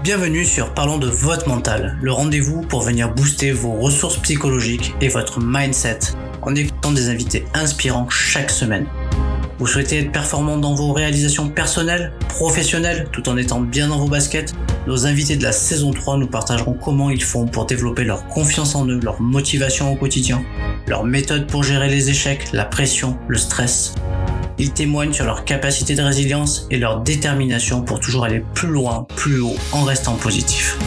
Bienvenue sur Parlons de votre mental, le rendez-vous pour venir booster vos ressources psychologiques et votre mindset en écoutant des invités inspirants chaque semaine. Vous souhaitez être performant dans vos réalisations personnelles, professionnelles, tout en étant bien dans vos baskets? Nos invités de la saison 3 nous partageront comment ils font pour développer leur confiance en eux, leur motivation au quotidien, leurs méthodes pour gérer les échecs, la pression, le stress. Ils témoignent sur leur capacité de résilience et leur détermination pour toujours aller plus loin, plus haut, en restant positif.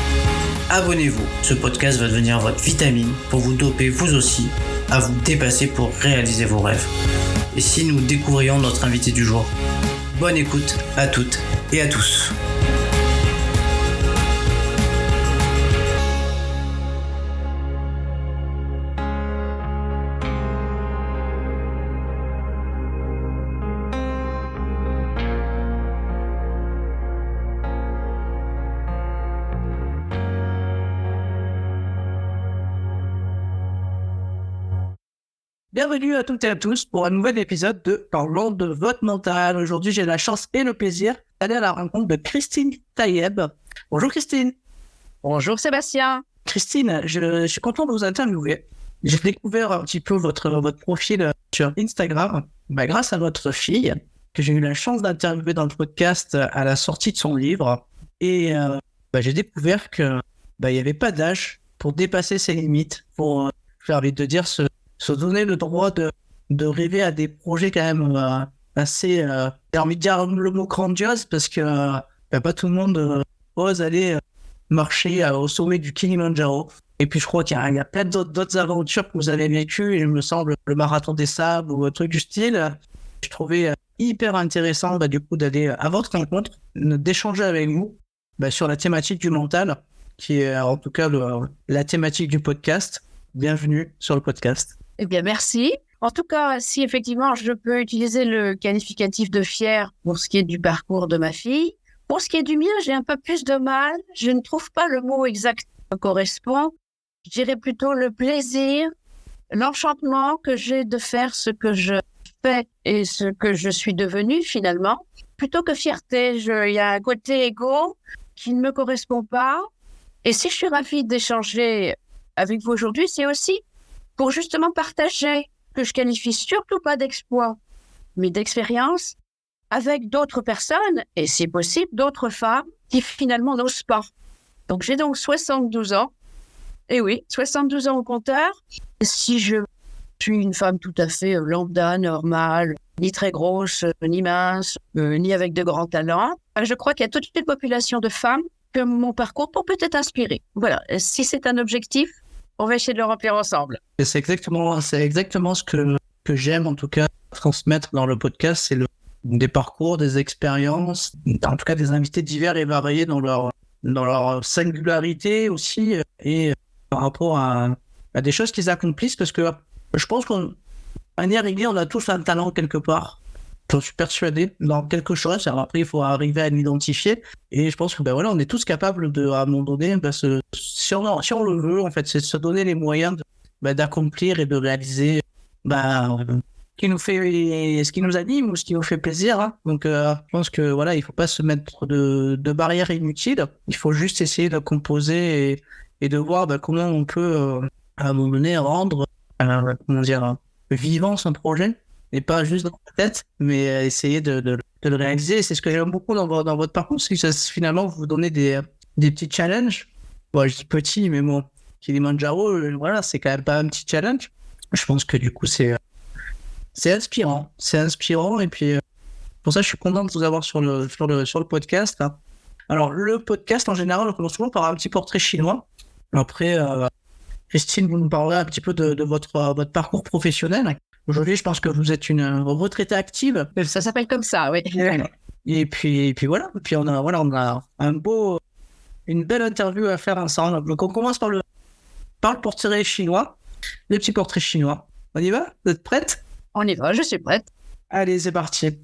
Abonnez-vous, ce podcast va devenir votre vitamine pour vous doper vous aussi à vous dépasser pour réaliser vos rêves. Et si nous découvrions notre invité du jour? Bonne écoute à toutes et à tous. Bienvenue à toutes et à tous pour un nouvel épisode de Parlons de votre mental. Aujourd'hui, j'ai la chance et le plaisir d'aller à la rencontre de Christine Tayeb. Bonjour Christine. Bonjour Sébastien. Christine, je suis content de vous interviewer. J'ai découvert un petit peu votre profil sur Instagram grâce à votre fille que j'ai eu la chance d'interviewer dans le podcast à la sortie de son livre. Et j'ai découvert que il n'y avait pas d'âge pour dépasser ses limites, pour, j'ai envie de dire, se donner le droit de rêver à des projets quand même assez, j'ai envie de dire le mot grandiose, parce que pas tout le monde ose aller marcher au sommet du Kilimandjaro. Et puis je crois qu'il y a plein d'autres aventures que vous avez vécues, et il me semble le marathon des sables ou un truc du style. Je trouvais hyper intéressant du coup d'aller à votre rencontre, d'échanger avec vous sur la thématique du mental, qui est en tout cas la thématique du podcast. Bienvenue sur le podcast. Eh bien, merci. En tout cas, si effectivement je peux utiliser le qualificatif de fier pour ce qui est du parcours de ma fille, pour ce qui est du mien, j'ai un peu plus de mal. Je ne trouve pas le mot exact qui correspond. Je dirais plutôt le plaisir, l'enchantement que j'ai de faire ce que je fais et ce que je suis devenue finalement. Plutôt que fierté, il y a un côté égo qui ne me correspond pas. Et si je suis ravie d'échanger avec vous aujourd'hui, c'est aussi pour justement partager que je qualifie surtout pas d'exploit, mais d'expérience avec d'autres personnes, et si possible, d'autres femmes qui finalement n'osent pas. Donc j'ai donc 72 ans, et oui, 72 ans au compteur. Si je suis une femme tout à fait lambda, normale, ni très grosse, ni mince, ni avec de grands talents, je crois qu'il y a toute une population de femmes que mon parcours peut peut-être inspirer. Voilà, si c'est un objectif, on va essayer de le remplir ensemble. Et c'est exactement ce que j'aime en tout cas transmettre dans le podcast, c'est des parcours, des expériences, en tout cas des invités divers et variés dans leur singularité aussi, et par rapport à des choses qu'ils accomplissent, parce que je pense qu'en manière régulière, on a tous un talent quelque part. J'en suis persuadé dans quelque chose. Alors après, il faut arriver à l'identifier. Et je pense que on est tous capables de, à un moment donné, si on le veut, en fait, c'est de se donner les moyens d'accomplir et de réaliser ce qui nous anime ou ce qui nous fait plaisir. Hein. Donc, je pense que il faut pas se mettre de barrières inutiles. Il faut juste essayer de composer et de voir comment on peut, à un moment donné, rendre vivant son projet. Et pas juste dans la tête, mais essayer de le réaliser. C'est ce que j'aime beaucoup dans votre parcours, c'est que finalement, vous donnez des petits challenges. Bon, je dis petit, mais bon, Kilimandjaro, c'est quand même pas un petit challenge. Je pense que du coup, c'est inspirant. C'est inspirant, et puis pour ça, je suis content de vous avoir sur le podcast. Hein. Alors, le podcast, en général, on commence souvent par un petit portrait chinois. Après, Christine, vous nous parlerez un petit peu de votre parcours professionnel. Aujourd'hui, je pense que vous êtes une retraitée active. Ça s'appelle comme ça, oui. Et puis voilà. Et puis on a une belle interview à faire ensemble. Donc on commence par le portrait chinois, le petit portrait chinois. On y va? Vous êtes prête? On y va, je suis prête. Allez, c'est parti.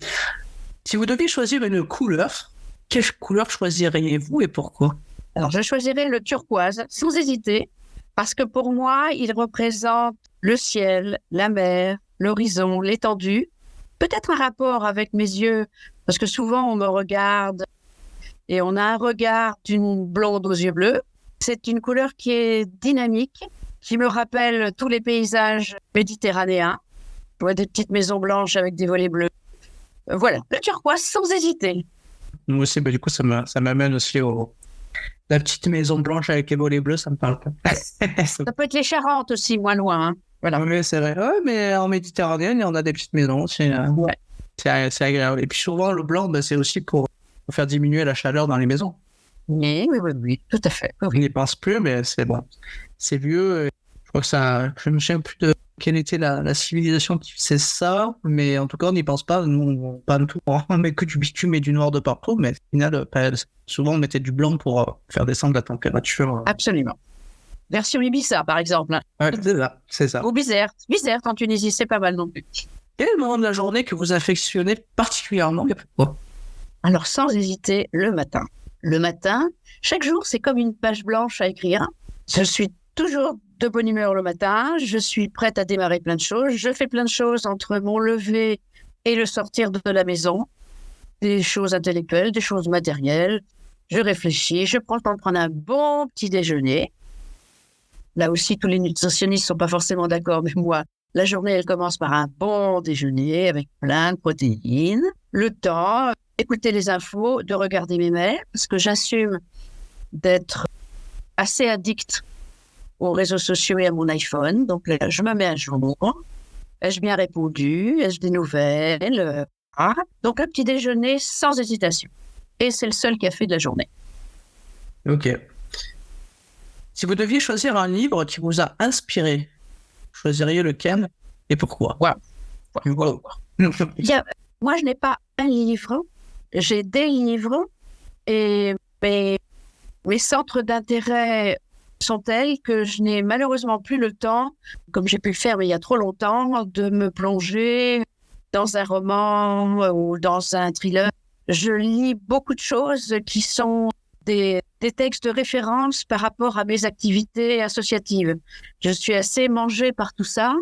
Si vous deviez choisir une couleur, quelle couleur choisiriez-vous et pourquoi? Alors, je choisirais le turquoise, sans hésiter, parce que pour moi, il représente le ciel, la mer, l'horizon, l'étendue. Peut-être un rapport avec mes yeux, parce que souvent on me regarde et on a un regard d'une blonde aux yeux bleus. C'est une couleur qui est dynamique, qui me rappelle tous les paysages méditerranéens. Je vois des petites maisons blanches avec des volets bleus. Voilà, le turquoise sans hésiter. Moi aussi, du coup, ça m'amène aussi la petite maison blanche avec les volets bleus, ça me parle pas. Ça peut être les Charentes aussi, moins loin. Hein. Voilà. Mais c'est vrai. Ouais, mais en Méditerranée, on a des petites maisons. Ouais. C'est agréable. Et puis souvent, le blanc, c'est aussi pour faire diminuer la chaleur dans les maisons. Oui, tout à fait. On n'y pense plus, mais c'est bon. C'est vieux. Je crois que ça. Je ne me souviens plus de quelle était la civilisation qui faisait ça, mais en tout cas, on n'y pense pas. Nous, pas du tout. On met que du bitume et du noir de partout, mais au final, souvent, on mettait du blanc pour faire descendre la température. Absolument. Version Ibiza, par exemple. Ouais, c'est ça. Ou Bizerte. Bizerte en Tunisie, c'est pas mal non plus. Quel est le moment de la journée que vous affectionnez particulièrement? Alors, sans hésiter, le matin. Le matin, chaque jour, c'est comme une page blanche à écrire. Je suis toujours de bonne humeur le matin. Je suis prête à démarrer plein de choses. Je fais plein de choses entre mon lever et le sortir de la maison. Des choses intellectuelles, des choses matérielles. Je réfléchis. Je prends le temps de prendre un bon petit déjeuner. Là aussi, tous les nutritionnistes ne sont pas forcément d'accord, mais moi, la journée, elle commence par un bon déjeuner avec plein de protéines. Le temps, écouter les infos, de regarder mes mails, parce que j'assume d'être assez addict aux réseaux sociaux et à mon iPhone. Donc, là, je me mets à jour. Ai-je bien répondu? Ai-je des nouvelles? Donc, un petit déjeuner sans hésitation. Et c'est le seul café de la journée. Ok. Si vous deviez choisir un livre qui vous a inspiré, choisiriez lequel et pourquoi? Moi, je n'ai pas un livre, j'ai des livres et mes centres d'intérêt sont tels que je n'ai malheureusement plus le temps, comme j'ai pu le faire mais il y a trop longtemps, de me plonger dans un roman ou dans un thriller. Je lis beaucoup de choses qui sont des textes de référence par rapport à mes activités associatives. Je suis assez mangée par tout ça.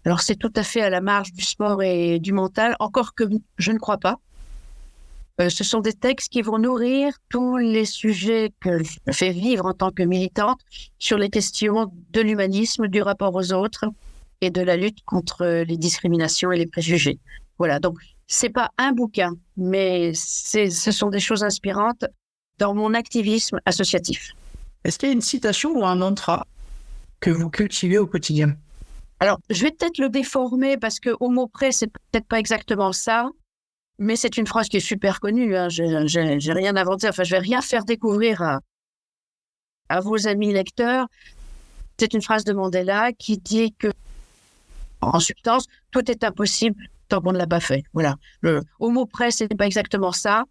Alors, c'est tout à fait à la marge du sport et du mental, encore que je ne crois pas. Ce sont des textes qui vont nourrir tous les sujets que je fais vivre en tant que militante sur les questions de l'humanisme, du rapport aux autres et de la lutte contre les discriminations et les préjugés. Voilà, donc c'est pas un bouquin, mais ce sont des choses inspirantes dans mon activisme associatif. Est-ce qu'il y a une citation ou un mantra que vous cultivez au quotidien? Alors, je vais peut-être le déformer parce qu'au mot près, c'est peut-être pas exactement ça, mais c'est une phrase qui est super connue. Hein. J'ai rien inventé. Enfin, je vais rien faire découvrir à vos amis lecteurs. C'est une phrase de Mandela qui dit que, en substance, tout est impossible tant qu'on ne l'a pas fait. Voilà. Au mot près, ce n'est pas exactement ça.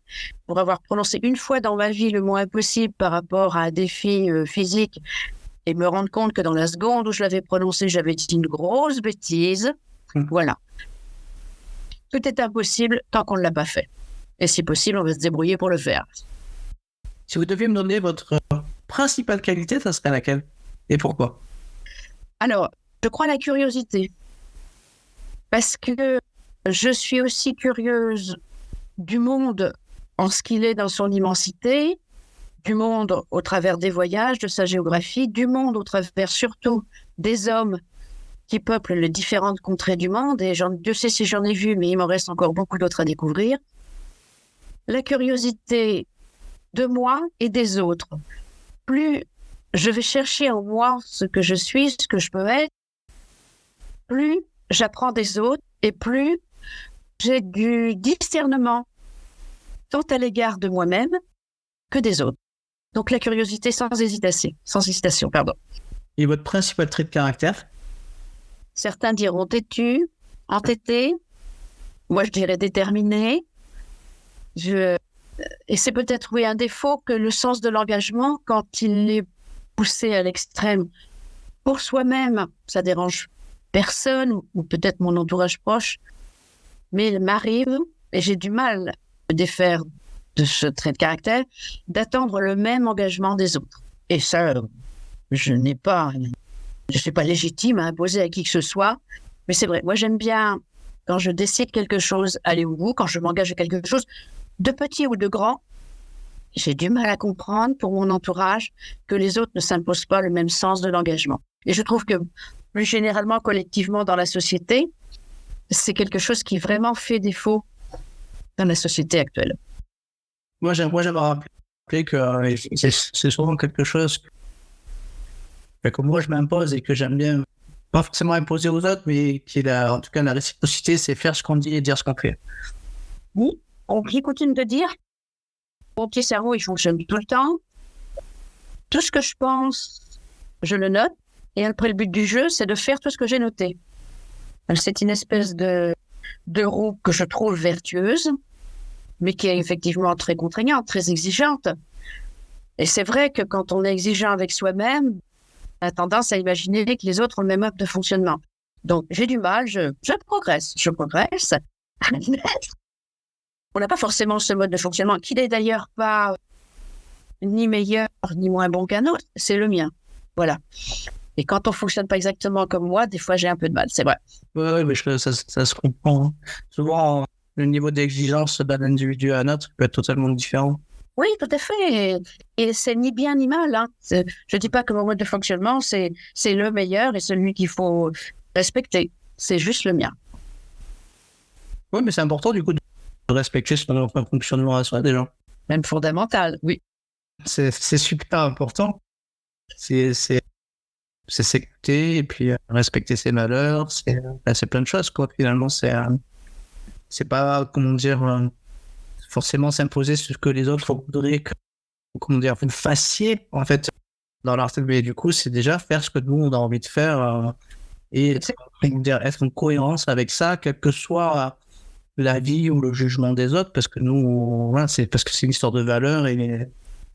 Pour avoir prononcé une fois dans ma vie le mot impossible par rapport à un défi physique et me rendre compte que dans la seconde où je l'avais prononcé, j'avais dit une grosse bêtise. Voilà. Tout est impossible tant qu'on ne l'a pas fait. Et si possible, on va se débrouiller pour le faire. Si vous deviez me donner votre principale qualité, ça serait laquelle? Et pourquoi? Alors, je crois la curiosité. Parce que je suis aussi curieuse du monde en ce qu'il est dans son immensité, du monde au travers des voyages, de sa géographie, du monde au travers surtout des hommes qui peuplent les différentes contrées du monde. Et Dieu sait si j'en ai vu, mais il m'en reste encore beaucoup d'autres à découvrir. La curiosité de moi et des autres. Plus je vais chercher en moi ce que je suis, ce que je peux être, plus j'apprends des autres et plus j'ai du discernement tant à l'égard de moi-même que des autres. Donc la curiosité sans hésitation. Et votre principal trait de caractère? Certains diront têtu, entêté. Moi, je dirais déterminé. Et c'est peut-être, oui, un défaut que le sens de l'engagement, quand il est poussé à l'extrême pour soi-même, ça dérange personne ou peut-être mon entourage proche, mais il m'arrive, et j'ai du mal à me défaire de ce trait de caractère, d'attendre le même engagement des autres. Et ça, je ne suis pas légitime à imposer à qui que ce soit, mais c'est vrai, moi j'aime bien, quand je décide quelque chose, aller au bout, quand je m'engage à quelque chose, de petit ou de grand, j'ai du mal à comprendre pour mon entourage que les autres ne s'imposent pas le même sens de l'engagement. Et je trouve que plus généralement, collectivement dans la société, c'est quelque chose qui vraiment fait défaut dans la société actuelle. Moi, j'aimerais rappeler que c'est souvent quelque chose que moi je m'impose et que j'aime bien, pas forcément imposer aux autres, mais en tout cas la réciprocité, c'est faire ce qu'on dit et dire ce qu'on fait. Oui, on continue de dire, mon petit cerveau, il fonctionne tout le temps. Tout ce que je pense, je le note. Et après, le but du jeu, c'est de faire tout ce que j'ai noté. C'est une espèce de roue que je trouve vertueuse, mais qui est effectivement très contraignante, très exigeante. Et c'est vrai que quand on est exigeant avec soi-même, on a tendance à imaginer que les autres ont le même mode de fonctionnement. Donc, j'ai du mal, je progresse. On n'a pas forcément ce mode de fonctionnement, qui n'est d'ailleurs pas ni meilleur ni moins bon qu'un autre, c'est le mien. Voilà. Et quand on ne fonctionne pas exactement comme moi, des fois, j'ai un peu de mal, c'est vrai. Oui, mais ça se comprend. Hein. Souvent, le niveau d'exigence d'un individu à un autre peut être totalement différent. Oui, tout à fait. Et c'est ni bien ni mal. Hein. Je ne dis pas que mon mode de fonctionnement, c'est le meilleur et celui qu'il faut respecter. C'est juste le mien. Oui, mais c'est important, du coup, de respecter son fonctionnement à soi, déjà. Même fondamental, oui. C'est super important. C'est s'écouter et puis respecter ses valeurs. C'est plein de choses, quoi. Finalement, c'est pas, comment dire, forcément s'imposer ce que les autres voudraient que, comment dire, vous fassiez, en fait, dans leur tête. Mais du coup, c'est déjà faire ce que nous, on a envie de faire et être en cohérence avec ça, quelle que soit la vie ou le jugement des autres, parce que nous, voilà, c'est parce que c'est une histoire de valeurs et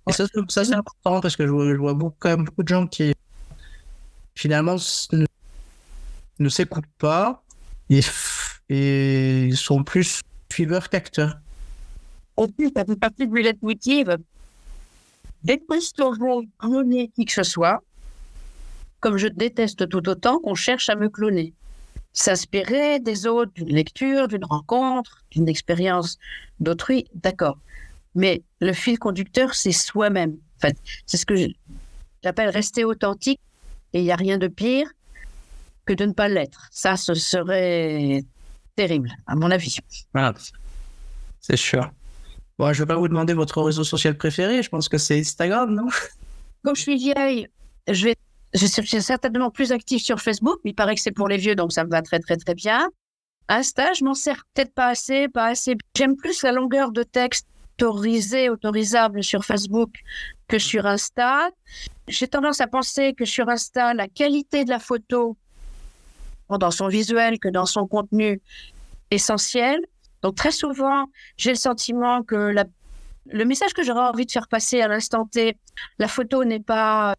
ça c'est important parce que je vois quand même beaucoup de gens qui finalement ne s'écoutent pas et sont plus suiveurs qu'acteurs. En plus, ça fait partie de mes leitmotivs. Détestons cloner qui que ce soit, comme je déteste tout autant qu'on cherche à me cloner. S'inspirer des autres, d'une lecture, d'une rencontre, d'une expérience d'autrui, d'accord. Mais le fil conducteur, c'est soi-même. En fait, c'est ce que j'appelle rester authentique. Et il n'y a rien de pire que de ne pas l'être. Ça, ce serait terrible, à mon avis. Voilà, c'est sûr. Bon, je ne vais pas vous demander votre réseau social préféré. Je pense que c'est Instagram, non? Comme je suis vieille, je suis certainement plus active sur Facebook. Il paraît que c'est pour les vieux, donc ça me va très, très, très bien. Insta, je m'en sers peut-être pas assez. J'aime plus la longueur de texte autorisable sur Facebook que sur Insta. J'ai tendance à penser que sur Insta, la qualité de la photo, dans son visuel que dans son contenu, essentiel. Donc très souvent, j'ai le sentiment que le message que j'aurais envie de faire passer à l'instant T, la photo n'est pas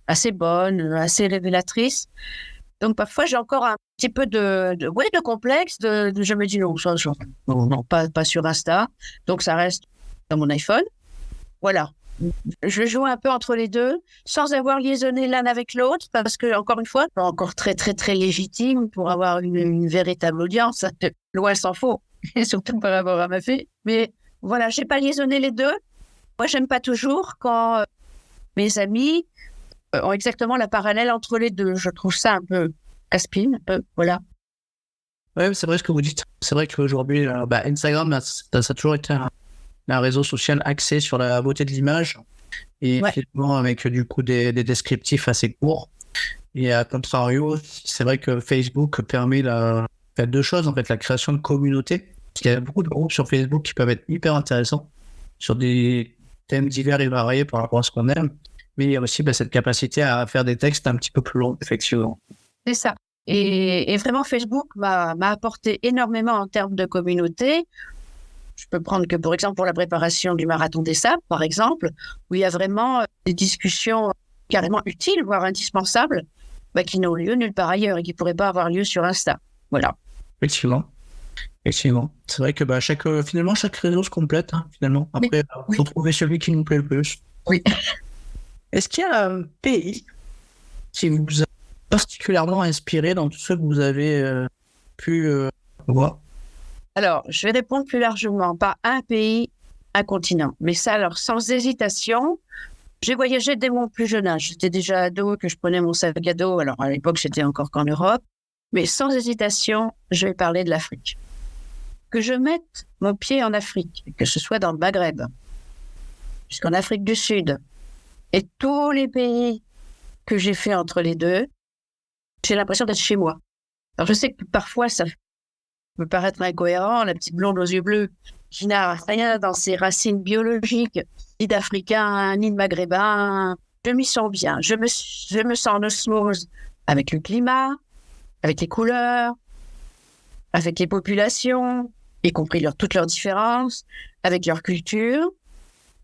assez bonne, assez révélatrice. Donc parfois, j'ai encore un petit peu de complexe. Je me dis non, pas sur Insta. Donc ça reste dans mon iPhone. Voilà. Je joue un peu entre les deux, sans avoir liaisonné l'un avec l'autre, parce que, encore une fois, pas encore très, très, très légitime pour avoir une véritable audience. Loin s'en faut, et surtout par rapport à ma fille. Mais voilà, j'ai pas liaisonné les deux. Moi, j'aime pas toujours quand mes amis ont exactement la parallèle entre les deux. Je trouve ça un peu casse-pied, un peu, voilà. Oui, c'est vrai ce que vous dites. C'est vrai qu'aujourd'hui, Instagram, ça a toujours été un réseau social axé sur la beauté de l'image et finalement avec du coup des descriptifs assez courts. Et à contrario, c'est vrai que Facebook permet deux choses, en fait, la création de communautés. Il y a beaucoup de groupes sur Facebook qui peuvent être hyper intéressants sur des thèmes divers et variés par rapport à ce qu'on aime. Mais il y a aussi cette capacité à faire des textes un petit peu plus longs, effectivement. C'est ça. Et vraiment, Facebook m'a apporté énormément en termes de communauté. Je peux prendre que, par exemple, pour la préparation du Marathon des Sables, par exemple, où il y a vraiment des discussions carrément utiles, voire indispensables, qui n'ont lieu nulle part ailleurs et qui ne pourraient pas avoir lieu sur Insta. Voilà. Effectivement. C'est vrai que finalement, chaque réseau se complète, hein, finalement. Après, il faut trouver celui qui nous plaît le plus. Oui. Est-ce qu'il y a un pays qui vous a particulièrement inspiré dans tout ce que vous avez pu voir? Alors, je vais répondre plus largement. Pas un pays, un continent. Mais ça, alors, sans hésitation, j'ai voyagé dès mon plus jeune âge. J'étais déjà ado, que je prenais mon sac à dos. Alors, à l'époque, j'étais encore qu'en Europe. Mais sans hésitation, je vais parler de l'Afrique. Que je mette mon pied en Afrique, que ce soit dans le Maghreb, jusqu'en Afrique du Sud, et tous les pays que j'ai fait entre les deux, j'ai l'impression d'être chez moi. Alors, je sais que parfois, ça peut paraître incohérent, la petite blonde aux yeux bleus qui n'a rien dans ses racines biologiques, ni d'Africain, ni de Maghrébin. Je m'y sens bien. Je me sens en osmose avec le climat, avec les couleurs, avec les populations, y compris toutes leurs différences, avec leur culture.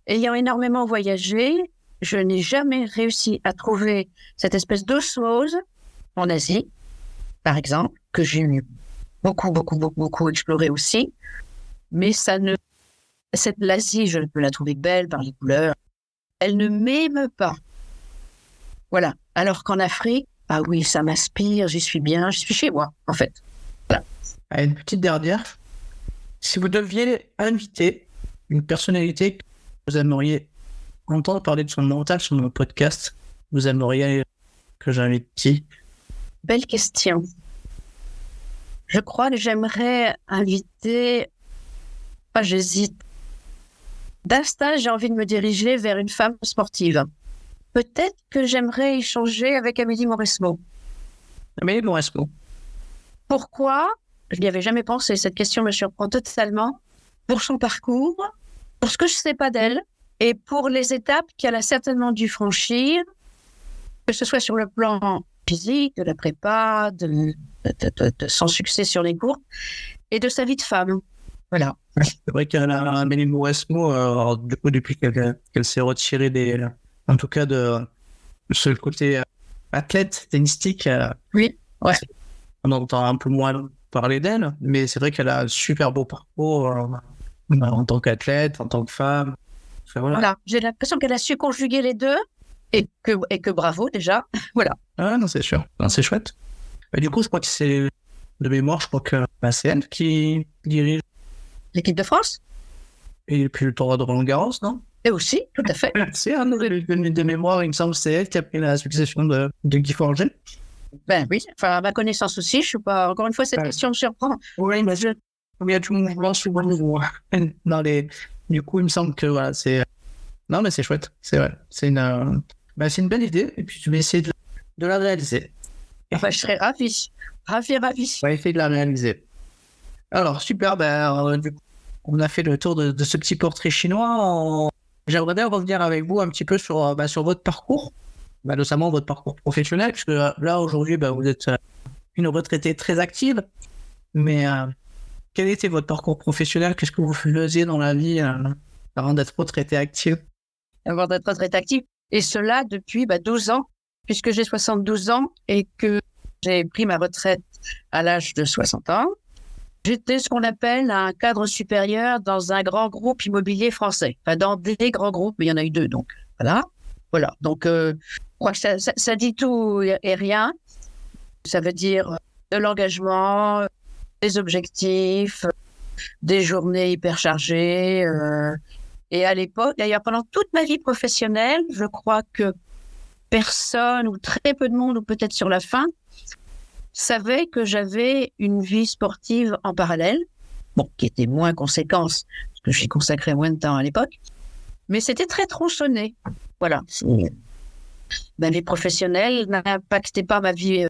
Ayant énormément voyagé, je n'ai jamais réussi à trouver cette espèce d'osmose en Asie, par exemple, que j'ai eu beaucoup exploré aussi. Mais l'Asie, je peux la trouver belle par les couleurs. Elle ne m'émeut pas. Voilà. Alors qu'en Afrique, ah oui, ça m'inspire, j'y suis bien, j'y suis chez moi, en fait. Voilà. Une petite dernière. Si vous deviez inviter une personnalité que vous aimeriez entendre parler de son mental sur mon podcast, vous aimeriez que j'invite qui? Belle question. Je crois que j'aimerais inviter... j'hésite. D'instinct, j'ai envie de me diriger vers une femme sportive. Peut-être que j'aimerais échanger avec Amélie Mauresmo. Amélie Mauresmo. Pourquoi? Je n'y avais jamais pensé. Cette question me surprend totalement. Pour son parcours, pour ce que je ne sais pas d'elle, et pour les étapes qu'elle a certainement dû franchir, que ce soit sur le plan physique, de la prépa, de son succès sur les cours, et de sa vie de femme. Voilà. C'est vrai qu'Amélie Mauresmo, du coup, depuis qu'elle s'est retirée en tout cas de ce côté athlète, tennistique, oui, ouais. On entend un peu moins parler d'elle, mais c'est vrai qu'elle a un super beau parcours en tant qu'athlète, en tant que femme. Enfin, voilà. J'ai l'impression qu'elle a su conjuguer les deux et que bravo déjà. Voilà. Ah non, c'est sûr. Non, c'est chouette. Et du coup, je crois que c'est de mémoire, je crois que c'est elle qui dirige l'équipe de France. Et puis le tournoi de Roland-Garros, non? Et aussi, tout à fait. C'est un de mémoire, il me semble, c'est elle qui a pris la succession de Guy Forget. Ben oui, enfin, à ma connaissance aussi, je ne suis pas... Encore une fois, cette question me surprend. Oui, mais il y a tout le mouvement souvent dans les... Du coup, il me semble que voilà, c'est... Non, mais c'est chouette, c'est vrai. C'est une belle idée, et puis tu vas essayer de la réaliser. Enfin, je serais ravi. On va essayer de la réaliser. Alors, super, du coup, on a fait le tour de ce petit portrait chinois. J'aimerais bien revenir avec vous un petit peu sur votre parcours, notamment votre parcours professionnel, puisque là, aujourd'hui, vous êtes une retraitée très active. Mais quel était votre parcours professionnel? Qu'est-ce que vous faisiez dans la vie avant d'être retraitée active? Avant d'être retraitée active. Et cela depuis 12 ans, puisque j'ai 72 ans et que j'ai pris ma retraite à l'âge de 60 ans. J'étais ce qu'on appelle un cadre supérieur dans un grand groupe immobilier français. Enfin, dans des grands groupes, mais il y en a eu 2, donc voilà. Voilà, donc je crois que ça dit tout et rien. Ça veut dire de l'engagement, des objectifs, des journées hyper chargées. Et à l'époque, d'ailleurs, pendant toute ma vie professionnelle, je crois que personne ou très peu de monde, ou peut-être sur la fin, savait que j'avais une vie sportive en parallèle, qui était moins conséquente, parce que j'y consacrais moins de temps à l'époque, mais c'était très tronçonné. Voilà. Ma vie professionnelle n'impactait pas ma vie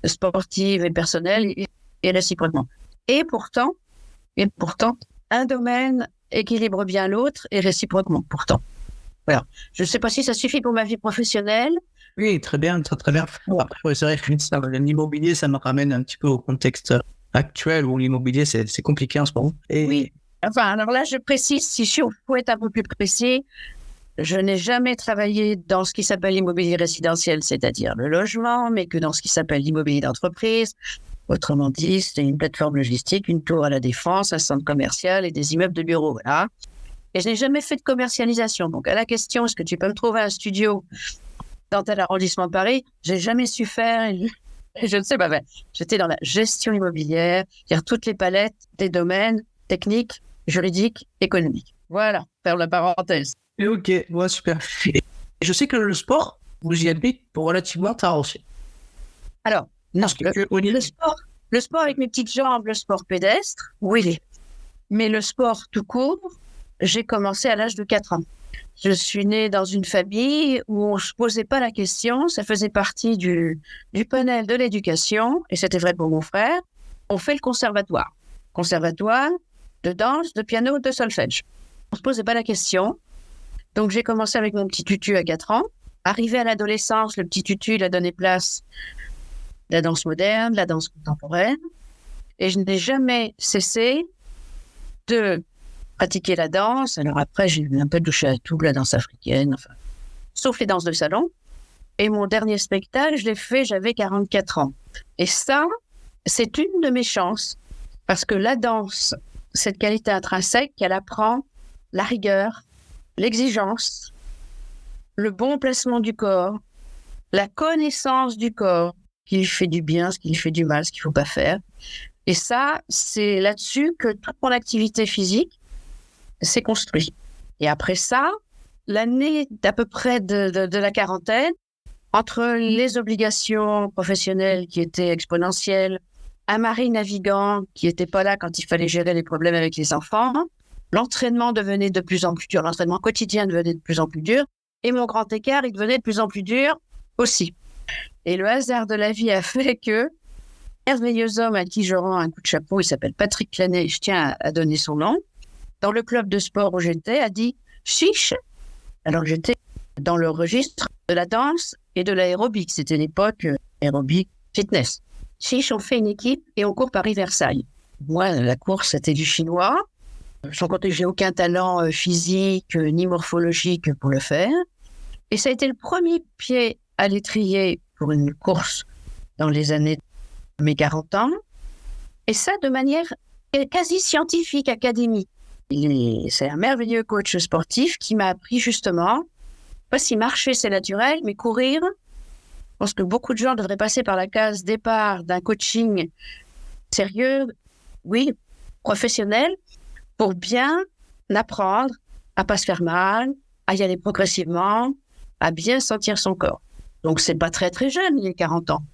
sportive et personnelle, et réciproquement. Et pourtant, un domaine équilibre bien l'autre, et réciproquement, pourtant. Voilà. Je ne sais pas si ça suffit pour ma vie professionnelle. Oui, très bien, très bien. Après, c'est vrai que l'immobilier, ça me ramène un petit peu au contexte actuel où l'immobilier, c'est compliqué en ce moment. Et... Oui. Enfin, alors là, je précise, si je peux être un peu plus précis, je n'ai jamais travaillé dans ce qui s'appelle l'immobilier résidentiel, c'est-à-dire le logement, mais que dans ce qui s'appelle l'immobilier d'entreprise. Autrement dit, c'est une plateforme logistique, une tour à la Défense, un centre commercial et des immeubles de bureaux. Voilà. Et je n'ai jamais fait de commercialisation. Donc, à la question, est-ce que tu peux me trouver un studio dans tel arrondissement de Paris? J'ai jamais su faire. Et je ne sais pas. J'étais dans la gestion immobilière, c'est-à-dire toutes les palettes des domaines techniques, juridiques, économiques. Voilà, faire la parenthèse. Et ok, ouais, super. Et je sais que le sport, vous y allez pour relativement tard aussi. Alors, non, Oui. le sport avec mes petites jambes, le sport pédestre, oui. Mais le sport tout court, j'ai commencé à l'âge de 4 ans. Je suis née dans une famille où on ne se posait pas la question, ça faisait partie du panel de l'éducation, et c'était vrai pour mon frère. On fait le conservatoire. Conservatoire de danse, de piano, de solfège. On ne se posait pas la question. Donc j'ai commencé avec mon petit tutu à 4 ans. Arrivé à l'adolescence, le petit tutu, il a donné place à la danse moderne, la danse contemporaine. Et je n'ai jamais cessé de pratiquer la danse. Alors après, j'ai un peu touché à tout, la danse africaine, enfin, sauf les danses de salon. Et mon dernier spectacle, je l'ai fait, j'avais 44 ans. Et ça, c'est une de mes chances. Parce que la danse, cette qualité intrinsèque, elle apprend la rigueur, l'exigence, le bon placement du corps, la connaissance du corps, ce qui lui fait du bien, ce qui lui fait du mal, ce qu'il ne faut pas faire. Et ça, c'est là-dessus que toute mon activité physique s'est construite. Et après ça, l'année d'à peu près de la quarantaine, entre les obligations professionnelles qui étaient exponentielles, un mari navigant qui n'était pas là quand il fallait gérer les problèmes avec les enfants, l'entraînement devenait de plus en plus dur, l'entraînement quotidien devenait de plus en plus dur, et mon grand écart, il devenait de plus en plus dur aussi. Et le hasard de la vie a fait que merveilleux homme à qui je rends un coup de chapeau, il s'appelle Patrick Clanet, je tiens à donner son nom, dans le club de sport où j'étais, a dit « Chiche ». Alors j'étais dans le registre de la danse et de l'aérobic. C'était l'époque aérobic fitness. Chiche, on fait une équipe et on court Paris-Versailles. Moi, la course, c'était du chinois. Sans compter que j'ai aucun talent physique ni morphologique pour le faire. Et ça a été le premier pied à l'étrier pour une course dans les années de mes 40 ans. Et ça de manière quasi scientifique, académique. C'est un merveilleux coach sportif qui m'a appris justement, pas si marcher c'est naturel, mais courir. Je pense que beaucoup de gens devraient passer par la case départ d'un coaching sérieux, oui, professionnel, pour bien apprendre à pas se faire mal, à y aller progressivement, à bien sentir son corps. Donc c'est pas très très jeune, les 40 ans.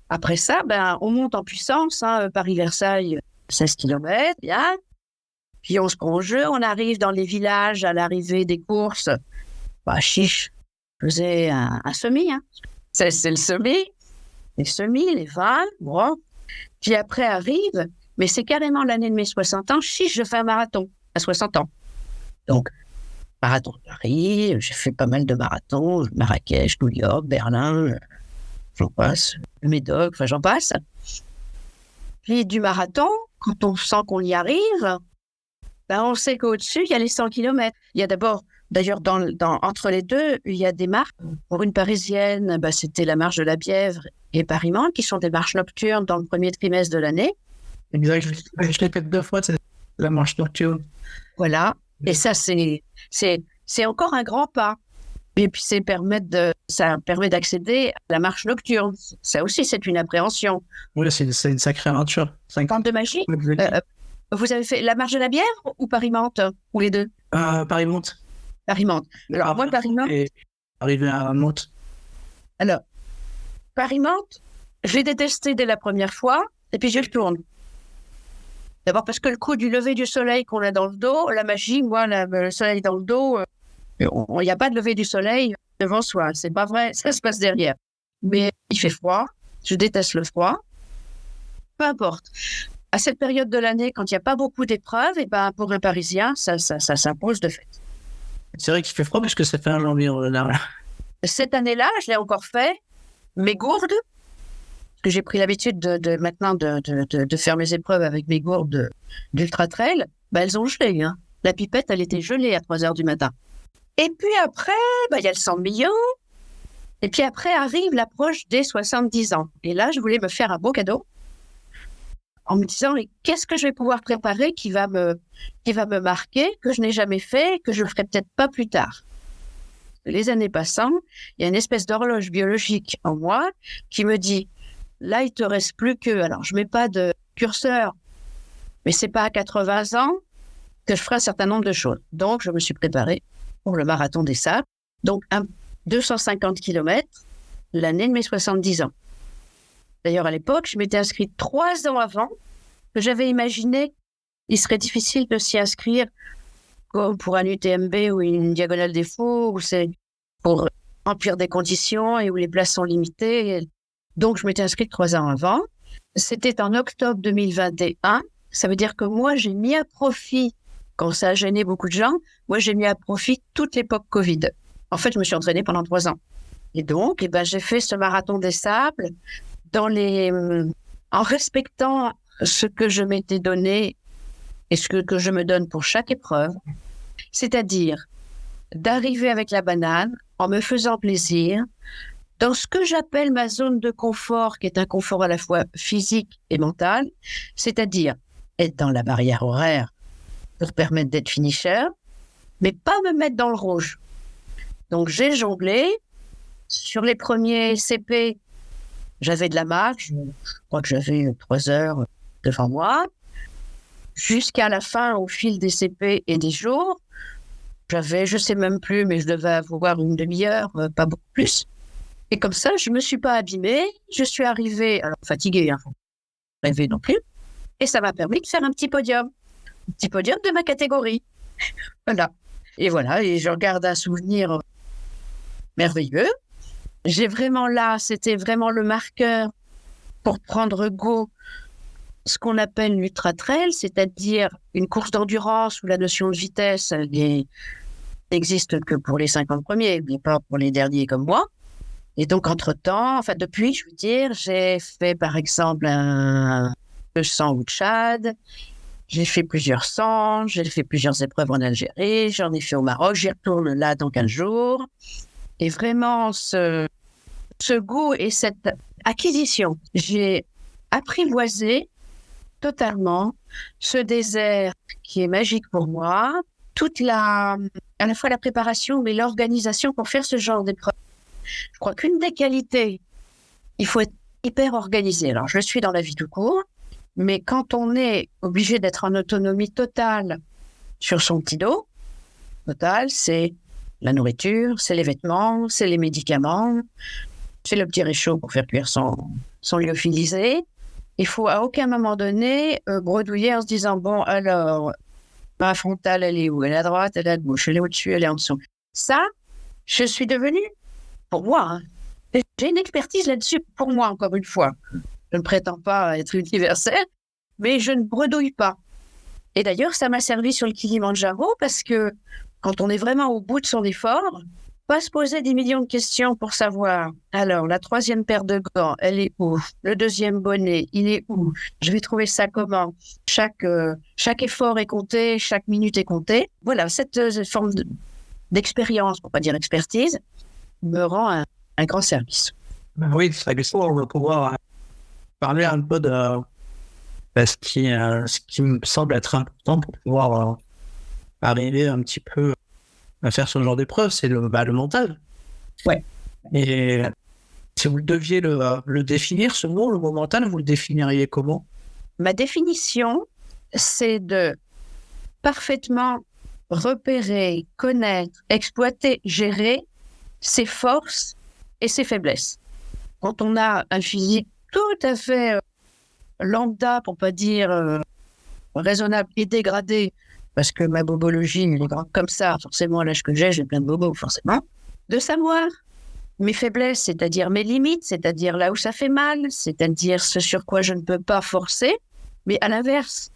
Après ça, on monte en puissance, Paris-Versailles, 16 km, bien. Puis on se prend au jeu, on arrive dans les villages à l'arrivée des courses. Chiche, je faisais un semi. C'est le semi, les semis, les vals, bon. Puis après arrive, mais c'est carrément l'année de mes 60 ans, chiche, je fais un marathon à 60 ans. Donc, marathon de Paris, j'ai fait pas mal de marathons, Marrakech, New York, Berlin, j'en passe, le Médoc, enfin j'en passe. Puis du marathon, quand on sent qu'on y arrive, on sait qu'au-dessus, il y a les 100 km. Il y a d'abord, d'ailleurs, entre les deux, il y a des marches. Pour une Parisienne, c'était la marche de la Bièvre et Paris-Mans, qui sont des marches nocturnes dans le premier trimestre de l'année. Exact, je l'ai fait 2 fois, c'est la marche nocturne. Voilà, et ça, c'est encore un grand pas. Et puis, ça permet d'accéder à la marche nocturne. Ça aussi, c'est une appréhension. Oui, c'est une sacrée aventure. Bande de magie. Vous avez fait la marche de la Bièvre ou Paris-Mantes, ou les deux? Paris-Mantes. Paris-Mantes. Alors, moi, Paris-Mantes... Et arrivé à Mantes. Alors, Paris-Mantes, j'ai détesté dès la première fois, et puis je retourne. D'abord parce que le coup du lever du soleil qu'on a dans le dos, la magie, moi, le soleil dans le dos, il n'y a pas de lever du soleil devant soi. C'est pas vrai, ça se passe derrière. Mais il fait froid, je déteste le froid. Peu importe. À cette période de l'année, quand il n'y a pas beaucoup d'épreuves, et pour un Parisien, ça s'impose de fait. C'est vrai qu'il fait froid parce que ça fait un janvier. Cette année-là, je l'ai encore fait. Mes gourdes, parce que j'ai pris l'habitude maintenant de faire mes épreuves avec mes gourdes d'ultra trail, elles ont gelé. La pipette, elle était gelée à 3 heures du matin. Et puis après, il y a le 100 millions. Et puis après arrive l'approche des 70 ans. Et là, je voulais me faire un beau cadeau en me disant, mais qu'est-ce que je vais pouvoir préparer qui va me marquer, que je n'ai jamais fait, que je ne ferai peut-être pas plus tard. Les années passant, il y a une espèce d'horloge biologique en moi qui me dit, là, il te reste plus que, alors je mets pas de curseur, mais c'est pas à 80 ans, que je ferais un certain nombre de choses. Donc, je me suis préparée pour le marathon des sables. Donc, 250 km l'année de mes 70 ans. D'ailleurs, à l'époque, je m'étais inscrite 3 ans avant, que j'avais imaginé qu'il serait difficile de s'y inscrire comme pour un UTMB ou une Diagonale des Fous, où c'est pour remplir des conditions et où les places sont limitées. Donc, je m'étais inscrite 3 ans avant. C'était en octobre 2021. Ça veut dire que moi, j'ai mis à profit, quand ça a gêné beaucoup de gens, moi, j'ai mis à profit toute l'époque Covid. En fait, je me suis entraînée pendant 3 ans. Et donc, j'ai fait ce marathon des sables en respectant ce que je m'étais donné et ce que je me donne pour chaque épreuve. C'est-à-dire d'arriver avec la banane en me faisant plaisir dans ce que j'appelle ma zone de confort, qui est un confort à la fois physique et mental, c'est-à-dire être dans la barrière horaire pour permettre d'être finisher, mais pas me mettre dans le rouge. Donc, j'ai jonglé. Sur les premiers CP, j'avais de la marge. Je crois que j'avais 3 heures devant moi. Jusqu'à la fin, au fil des CP et des jours, j'avais, je ne sais même plus, mais je devais avoir une demi-heure, pas beaucoup plus. Et comme ça, je ne me suis pas abîmée. Je suis arrivée, alors fatiguée, faut pas rêver non plus. Et ça m'a permis de faire un petit podium. Un petit podium de ma catégorie. Voilà. Et je regarde un souvenir merveilleux. C'était vraiment le marqueur pour prendre goût, ce qu'on appelle l'ultra trail, c'est-à-dire une course d'endurance où la notion de vitesse n'existe que pour les 50 premiers, mais pas pour les derniers comme moi. Et donc, entre-temps, depuis, je veux dire, j'ai fait par exemple un 200 au Tchad, j'ai fait plusieurs 100, j'ai fait plusieurs épreuves en Algérie, j'en ai fait au Maroc, j'y retourne là dans 15 jours. Et vraiment, ce goût et cette acquisition, j'ai apprivoisé totalement ce désert qui est magique pour moi, à la fois la préparation, mais l'organisation pour faire ce genre d'épreuve. Je crois qu'une des qualités, il faut être hyper organisé. Alors, je suis dans la vie tout court, mais quand on est obligé d'être en autonomie totale sur son petit dos, c'est la nourriture, c'est les vêtements, c'est les médicaments, c'est le petit réchaud pour faire cuire son lyophilisé. Il faut à aucun moment donné bredouiller en se disant, bon, alors, ma frontale, elle est où? Elle est à droite, elle est à gauche, elle est au-dessus, elle est en dessous. Ça, je suis devenue, pour moi, j'ai une expertise là-dessus, pour moi, encore une fois. Je ne prétends pas être universelle, mais je ne bredouille pas. Et d'ailleurs, ça m'a servi sur le Kilimandjaro parce que quand on est vraiment au bout de son effort, pas se poser des millions de questions pour savoir, alors, la 3e paire de gants, elle est où? Le 2e bonnet, il est où? Je vais trouver ça comment? Chaque effort est compté, chaque minute est comptée. Voilà, cette forme d'expérience, pour pas dire expertise, me rend un grand service. Oui, c'est ça, on va pouvoir parler un peu de ce qui me semble être important pour pouvoir arriver un petit peu à faire ce genre d'épreuve, c'est le mental. Ouais. Et si vous deviez le définir, ce mot, le mot mental, vous le définiriez comment? Ma définition, c'est de parfaitement repérer, connaître, exploiter, gérer ses forces et ses faiblesses. Quand on a un physique tout à fait lambda, pour pas dire raisonnable et dégradé, parce que ma bobologie est grande comme ça, forcément à l'âge que j'ai plein de bobos, forcément, de savoir mes faiblesses, c'est-à-dire mes limites, c'est-à-dire là où ça fait mal, c'est-à-dire ce sur quoi je ne peux pas forcer, mais à l'inverse,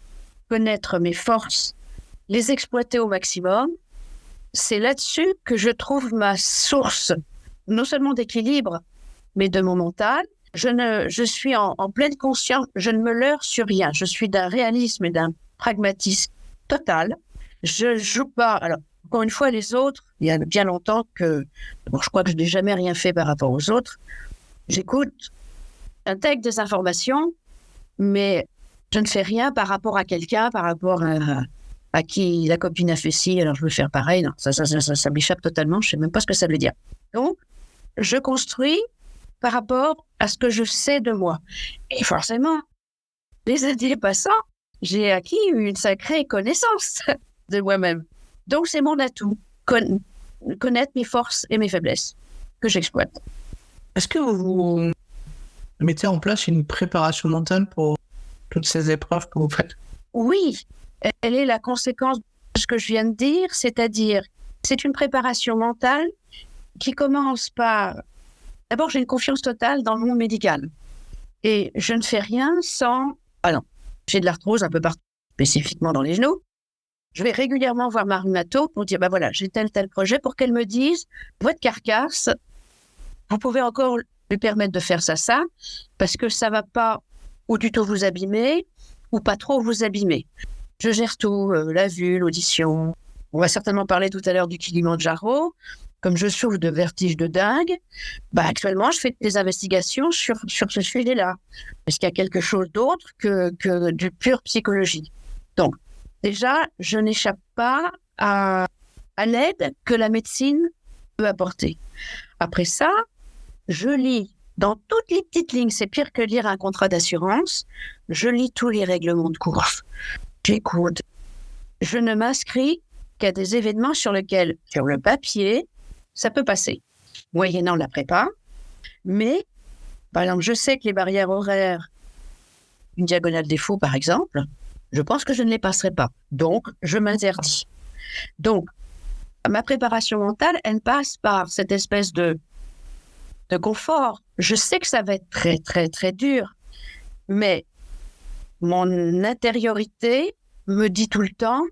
connaître mes forces, les exploiter au maximum, c'est là-dessus que je trouve ma source, non seulement d'équilibre, mais de mon mental. Je suis en pleine conscience, je ne me leurre sur rien, je suis d'un réalisme et d'un pragmatisme total. Je joue pas. Alors, encore une fois, les autres, il y a bien longtemps que, je crois que je n'ai jamais rien fait par rapport aux autres. J'écoute, j'intègre des informations, mais je ne fais rien par rapport à quelqu'un, par rapport à qui la copine a fait ci, alors je veux faire pareil. Non, ça m'échappe totalement, je ne sais même pas ce que ça veut dire. Donc, je construis par rapport à ce que je sais de moi. Et forcément, les années passant, j'ai acquis une sacrée connaissance. de moi-même. Donc, c'est mon atout, connaître mes forces et mes faiblesses que j'exploite. Est-ce que vous mettez en place une préparation mentale pour toutes ces épreuves que vous faites? Oui, elle est la conséquence de ce que je viens de dire, c'est-à-dire, c'est une préparation mentale qui commence par... D'abord, j'ai une confiance totale dans le monde médical. Et je ne fais rien sans... Ah non, j'ai de l'arthrose un peu partout, spécifiquement dans les genoux. Je vais régulièrement voir ma rhumato pour dire, voilà, j'ai tel projet, pour qu'elle me dise, votre carcasse, vous pouvez encore lui permettre de faire ça, parce que ça ne va pas ou du tout vous abîmer, ou pas trop vous abîmer. Je gère tout, la vue, l'audition. On va certainement parler tout à l'heure du Kilimandjaro. Comme je souffre de vertiges de dingue, actuellement, je fais des investigations sur ce sujet-là. Est-ce qu'il y a quelque chose d'autre que du pure psychologie? Donc, déjà, je n'échappe pas à l'aide que la médecine peut apporter. Après ça, je lis dans toutes les petites lignes, c'est pire que lire un contrat d'assurance, je lis tous les règlements de course. J'écoute. Je ne m'inscris qu'à des événements sur lesquels, sur le papier, ça peut passer, moyennant la prépa. Mais, par exemple, je sais que les barrières horaires, une diagonale des fous, par exemple, je pense que je ne les passerai pas. Donc, je m'interdis. Donc, ma préparation mentale, elle passe par cette espèce de confort. Je sais que ça va être très, très, très dur, mais mon intériorité me dit tout le temps,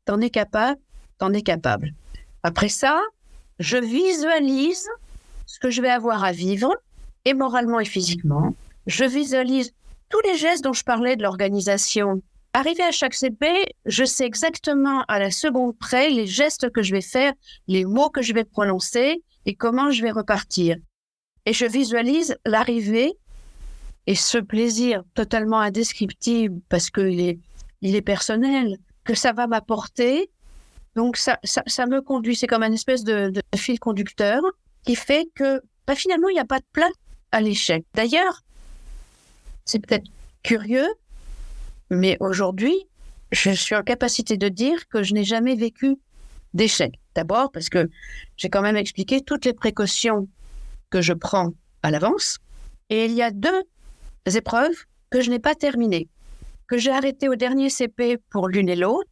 t'en es capable, t'en es capable. Après ça, je visualise ce que je vais avoir à vivre, et moralement et physiquement. Je visualise tous les gestes dont je parlais de l'organisation. Arrivé à chaque CP, je sais exactement à la seconde près les gestes que je vais faire, les mots que je vais prononcer et comment je vais repartir. Et je visualise l'arrivée et ce plaisir totalement indescriptible parce qu'il est personnel, que ça va m'apporter. Donc, ça me conduit. C'est comme une espèce de fil conducteur qui fait que finalement, il n'y a pas de place à l'échec. D'ailleurs, c'est peut-être curieux, mais aujourd'hui, je suis en capacité de dire que je n'ai jamais vécu d'échec. D'abord parce que j'ai quand même expliqué toutes les précautions que je prends à l'avance. Et il y a 2 épreuves que je n'ai pas terminées, que j'ai arrêtées au dernier CP pour l'une et l'autre,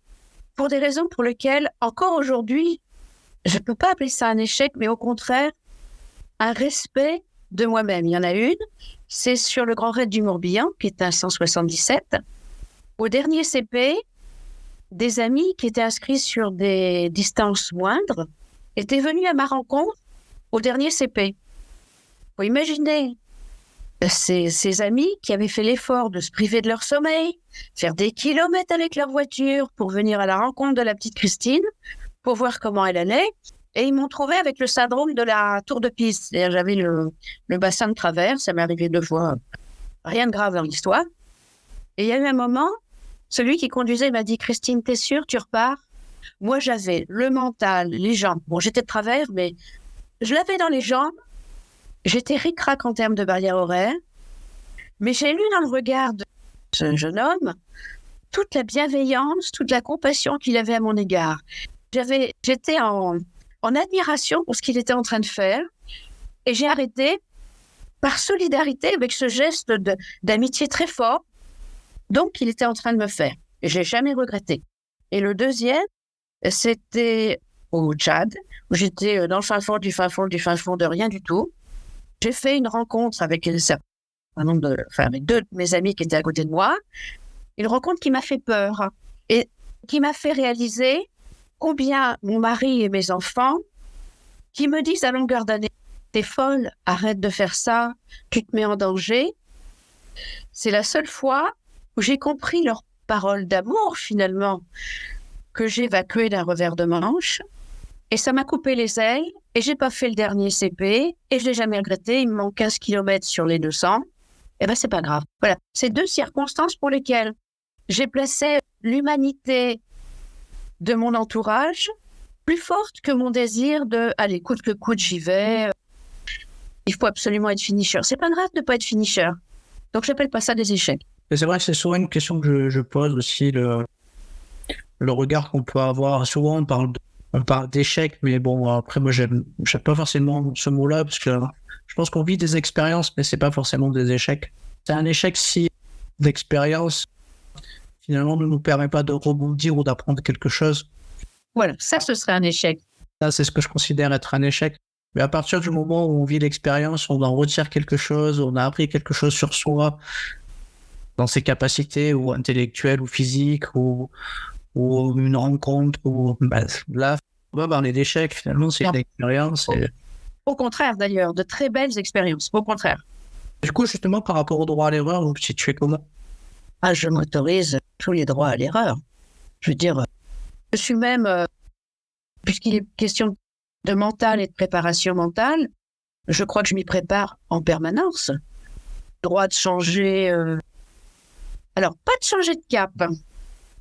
pour des raisons pour lesquelles, encore aujourd'hui, je ne peux pas appeler ça un échec, mais au contraire, un respect de moi-même. Il y en a une, c'est sur le Grand Raid du Morbihan, qui est un 177. Au dernier CP, des amis qui étaient inscrits sur des distances moindres étaient venus à ma rencontre au dernier CP. Faut imaginer ces amis qui avaient fait l'effort de se priver de leur sommeil, faire des kilomètres avec leur voiture pour venir à la rencontre de la petite Christine, pour voir comment elle allait. Et ils m'ont trouvé avec le syndrome de la tour de piste. C'est-à-dire, j'avais le bassin de travers, ça m'est arrivé 2 fois, rien de grave dans l'histoire. Et il y a eu un moment, celui qui conduisait m'a dit « Christine, t'es sûre, tu repars ?» Moi, j'avais le mental, les jambes. Bon, j'étais de travers, mais je l'avais dans les jambes. J'étais ric-rac en termes de barrière horaire, mais j'ai lu dans le regard de ce jeune homme toute la bienveillance, toute la compassion qu'il avait à mon égard. J'étais en admiration pour ce qu'il était en train de faire et j'ai arrêté par solidarité avec ce geste d'amitié très fort donc qu'il était en train de me faire. Et je n'ai jamais regretté. Et le deuxième, c'était au Tchad, où j'étais dans le fin fond de rien du tout. J'ai fait une rencontre avec avec 2 de mes amis qui étaient à côté de moi. Une rencontre qui m'a fait peur et qui m'a fait réaliser combien mon mari et mes enfants, qui me disent à longueur d'année, t'es folle, arrête de faire ça, tu te mets en danger. C'est la seule fois où j'ai compris leurs paroles d'amour, finalement, que j'ai évacuées d'un revers de manche. Et ça m'a coupé les ailes, et j'ai pas fait le dernier CP, et je l'ai jamais regretté. Il me manque 15 km sur les 200. C'est pas grave. Voilà. C'est 2 circonstances pour lesquelles j'ai placé l'humanité de mon entourage plus forte que mon désir de, allez, coûte que coûte, j'y vais. Il faut absolument être finisher. C'est pas grave de pas être finisher. Donc, j'appelle pas ça des échecs. Et c'est vrai que c'est souvent une question que je pose aussi, le regard qu'on peut avoir. Souvent, on parle d'échec, mais bon, après, moi, j'aime pas forcément ce mot-là, parce que je pense qu'on vit des expériences, mais c'est pas forcément des échecs. C'est un échec si l'expérience, finalement, ne nous permet pas de rebondir ou d'apprendre quelque chose. Voilà, ça, ce serait un échec. Ça, c'est ce que je considère être un échec. Mais à partir du moment où on vit l'expérience, on en retire quelque chose, on a appris quelque chose sur soi, dans ses capacités, ou intellectuelles, ou physiques, ou une rencontre, ou là, on va parler d'échec, finalement, c'est une expérience. Au contraire, d'ailleurs, de très belles expériences, au contraire. Du coup, justement, par rapport au droit à l'erreur, vous vous situez comment? Je m'autorise tous les droits à l'erreur. Je veux dire, je suis même, puisqu'il est question de mental et de préparation mentale, je crois que je m'y prépare en permanence. Droit de changer... Alors, pas de changer de cap,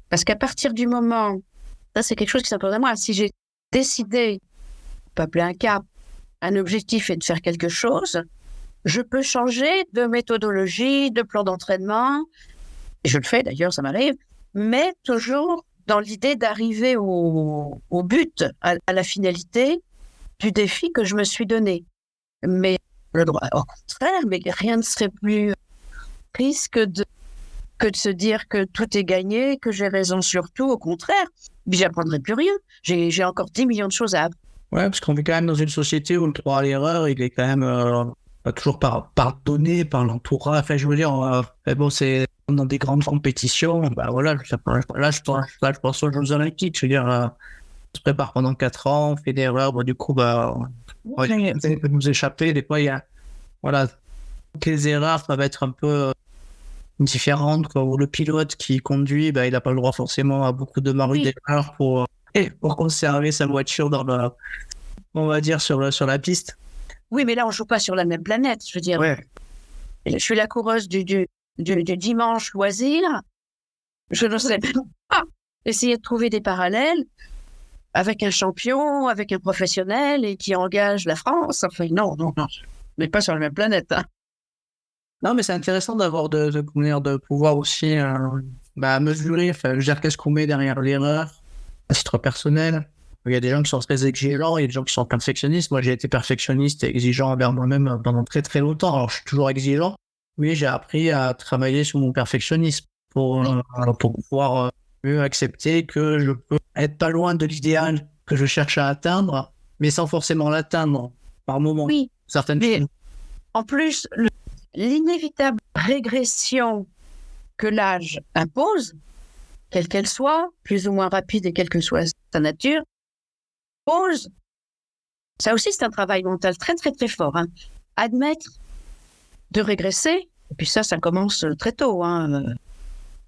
parce qu'à partir du moment... Ça, c'est quelque chose qui s'impose à moi. Si j'ai décidé, on peut appeler un cap, un objectif et de faire quelque chose, je peux changer de méthodologie, de plan d'entraînement. Et je le fais, d'ailleurs, ça m'arrive, mais toujours dans l'idée d'arriver au but, à la finalité du défi que je me suis donné. Mais le droit, au contraire, mais rien ne serait plus risque que de se dire que tout est gagné, que j'ai raison sur tout. Au contraire, j'apprendrai plus rien. J'ai encore 10 millions de choses à apprendre. Ouais, parce qu'on vit quand même dans une société où le droit à l'erreur, il est quand même pas toujours pardonné par l'entourage. Enfin, je veux dire, bon, c'est dans des grandes compétitions. Voilà, là, je pense aux Jeux Olympiques. Je veux dire, on se prépare pendant 4 ans, on fait des erreurs. Du coup, on peut nous échapper. Des fois, il y a, voilà, les erreurs peuvent être un peu différentes, quoi. Où le pilote qui conduit, il n'a pas le droit forcément à beaucoup de marge d'erreur pour conserver sa voiture on va dire, sur la piste. Oui, mais là, on joue pas sur la même planète. Je veux dire, je suis la coureuse du dimanche loisir. Je ne sais même pas essayer de trouver des parallèles avec un champion, avec un professionnel et qui engage la France. Enfin, non. Mais pas sur la même planète. Hein. Non, mais c'est intéressant d'avoir de pouvoir aussi mesurer, je veux dire, qu'est-ce qu'on met derrière l'erreur à titre personnel. Il y a des gens qui sont très exigeants, il y a des gens qui sont perfectionnistes. Moi, j'ai été perfectionniste et exigeant envers moi-même pendant très très longtemps. Alors, je suis toujours exigeant, mais j'ai appris à travailler sur mon perfectionnisme pour pouvoir mieux accepter que je peux être pas loin de l'idéal que je cherche à atteindre, mais sans forcément l'atteindre par moment. Oui, certaines mais choses. En plus, l'inévitable régression que l'âge impose, quelle qu'elle soit, plus ou moins rapide et quelle que soit sa nature, pose, ça aussi c'est un travail mental très très très fort, hein. Admettre de régresser, et puis ça commence très tôt. Hein.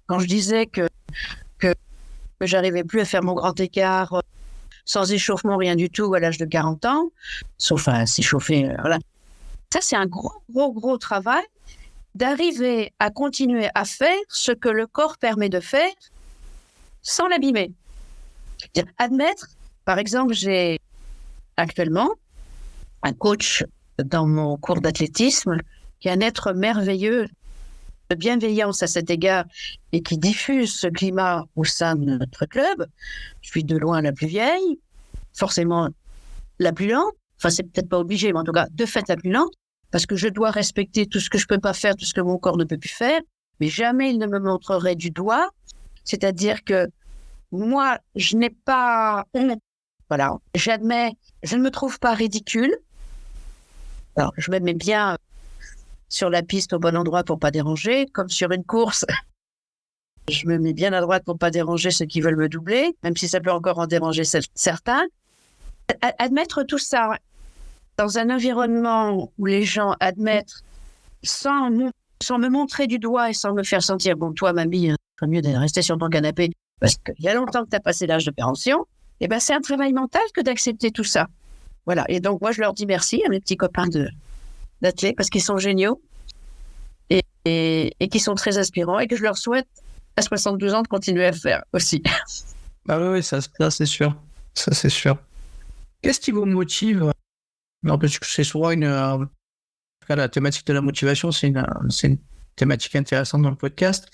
Quand je disais que j'arrivais plus à faire mon grand écart sans échauffement, rien du tout à l'âge de 40 ans, sauf à s'échauffer, voilà. Ça, c'est un gros travail d'arriver à continuer à faire ce que le corps permet de faire sans l'abîmer. Admettre, par exemple, j'ai actuellement un coach dans mon cours d'athlétisme qui est un être merveilleux, de bienveillance à cet égard et qui diffuse ce climat au sein de notre club. Je suis de loin la plus vieille, forcément la plus lente. Enfin, c'est peut-être pas obligé, mais en tout cas, de fait la plus lente. Parce que je dois respecter tout ce que je peux pas faire, tout ce que mon corps ne peut plus faire, mais jamais il ne me montrerait du doigt. C'est-à-dire que moi, je n'ai pas honte. Voilà, j'admets, je ne me trouve pas ridicule. Alors, je me mets bien sur la piste au bon endroit pour pas déranger, comme sur une course. Je me mets bien à droite pour pas déranger ceux qui veulent me doubler, même si ça peut encore en déranger certains. Admettre tout ça dans un environnement où les gens admettent sans me montrer du doigt et sans me faire sentir, bon, toi, mamie, il serait mieux de rester sur ton canapé parce qu'il y a longtemps que tu as passé l'âge de péremption, et ben c'est un travail mental que d'accepter tout ça. Voilà. Et donc, moi, je leur dis merci à mes petits copains d'athlètes parce qu'ils sont géniaux et qui sont très inspirants et que je leur souhaite à 72 ans de continuer à faire aussi. Oui, ça c'est sûr. Ça, c'est sûr. Qu'est-ce qui vous motive? Non, parce que c'est souvent la thématique de la motivation, c'est une thématique intéressante dans le podcast.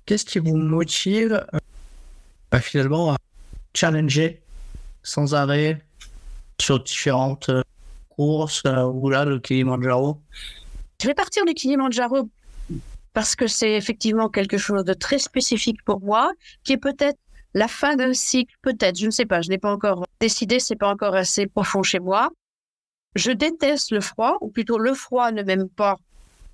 Qu'est-ce qui vous motive finalement challenger sans arrêt sur différentes courses ou là le Kilimandjaro? Je vais partir du Kilimandjaro parce que c'est effectivement quelque chose de très spécifique pour moi, qui est peut-être la fin d'un cycle, peut-être, je ne sais pas, je n'ai pas encore décidé, c'est pas encore assez profond chez moi. Je déteste le froid, ou plutôt le froid ne m'aime pas.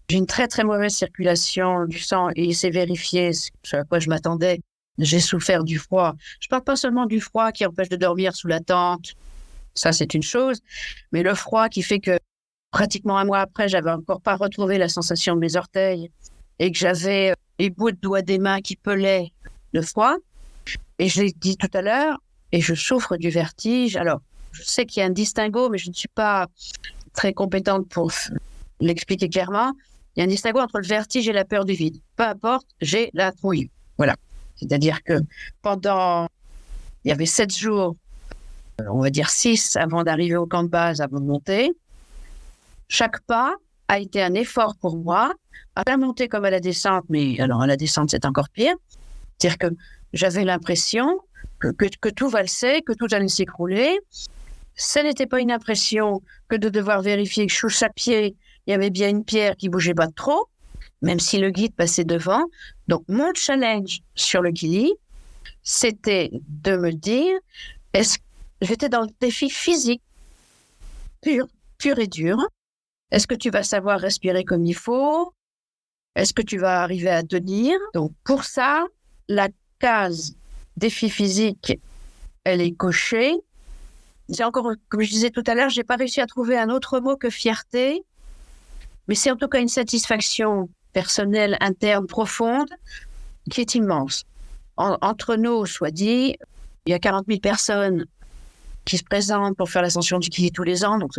J'ai une très très mauvaise circulation du sang et c'est vérifié, ce à quoi je m'attendais. J'ai souffert du froid. Je parle pas seulement du froid qui empêche de dormir sous la tente, ça c'est une chose, mais le froid qui fait que pratiquement un mois après, j'avais encore pas retrouvé la sensation de mes orteils et que j'avais les bouts de doigts des mains qui pelaient de froid. Et je l'ai dit tout à l'heure, et je souffre du vertige. Alors, je sais qu'il y a un distinguo, mais je ne suis pas très compétente pour l'expliquer clairement. Il y a un distinguo entre le vertige et la peur du vide. Peu importe, j'ai la trouille. Voilà. C'est-à-dire que il y avait 7 jours, on va dire 6 avant d'arriver au camp de base, avant de monter. Chaque pas a été un effort pour moi, à la montée comme à la descente, mais alors à la descente, c'est encore pire. C'est-à-dire que j'avais l'impression que tout valsait, que tout allait s'écrouler. Ce n'était pas une impression que de devoir vérifier que sous chaque pied, il y avait bien une pierre qui bougeait pas trop, même si le guide passait devant. Donc, mon challenge sur le Kili, c'était de me dire, j'étais dans le défi physique, pur et dur. Est-ce que tu vas savoir respirer comme il faut? Est-ce que tu vas arriver à tenir? Donc, pour ça, la case défi physique, elle est cochée. J'ai encore, comme je disais tout à l'heure, j'ai pas réussi à trouver un autre mot que fierté, mais c'est en tout cas une satisfaction personnelle, interne, profonde, qui est immense. Entre nous, soit dit, il y a 40 000 personnes qui se présentent pour faire l'ascension du Kili tous les ans, donc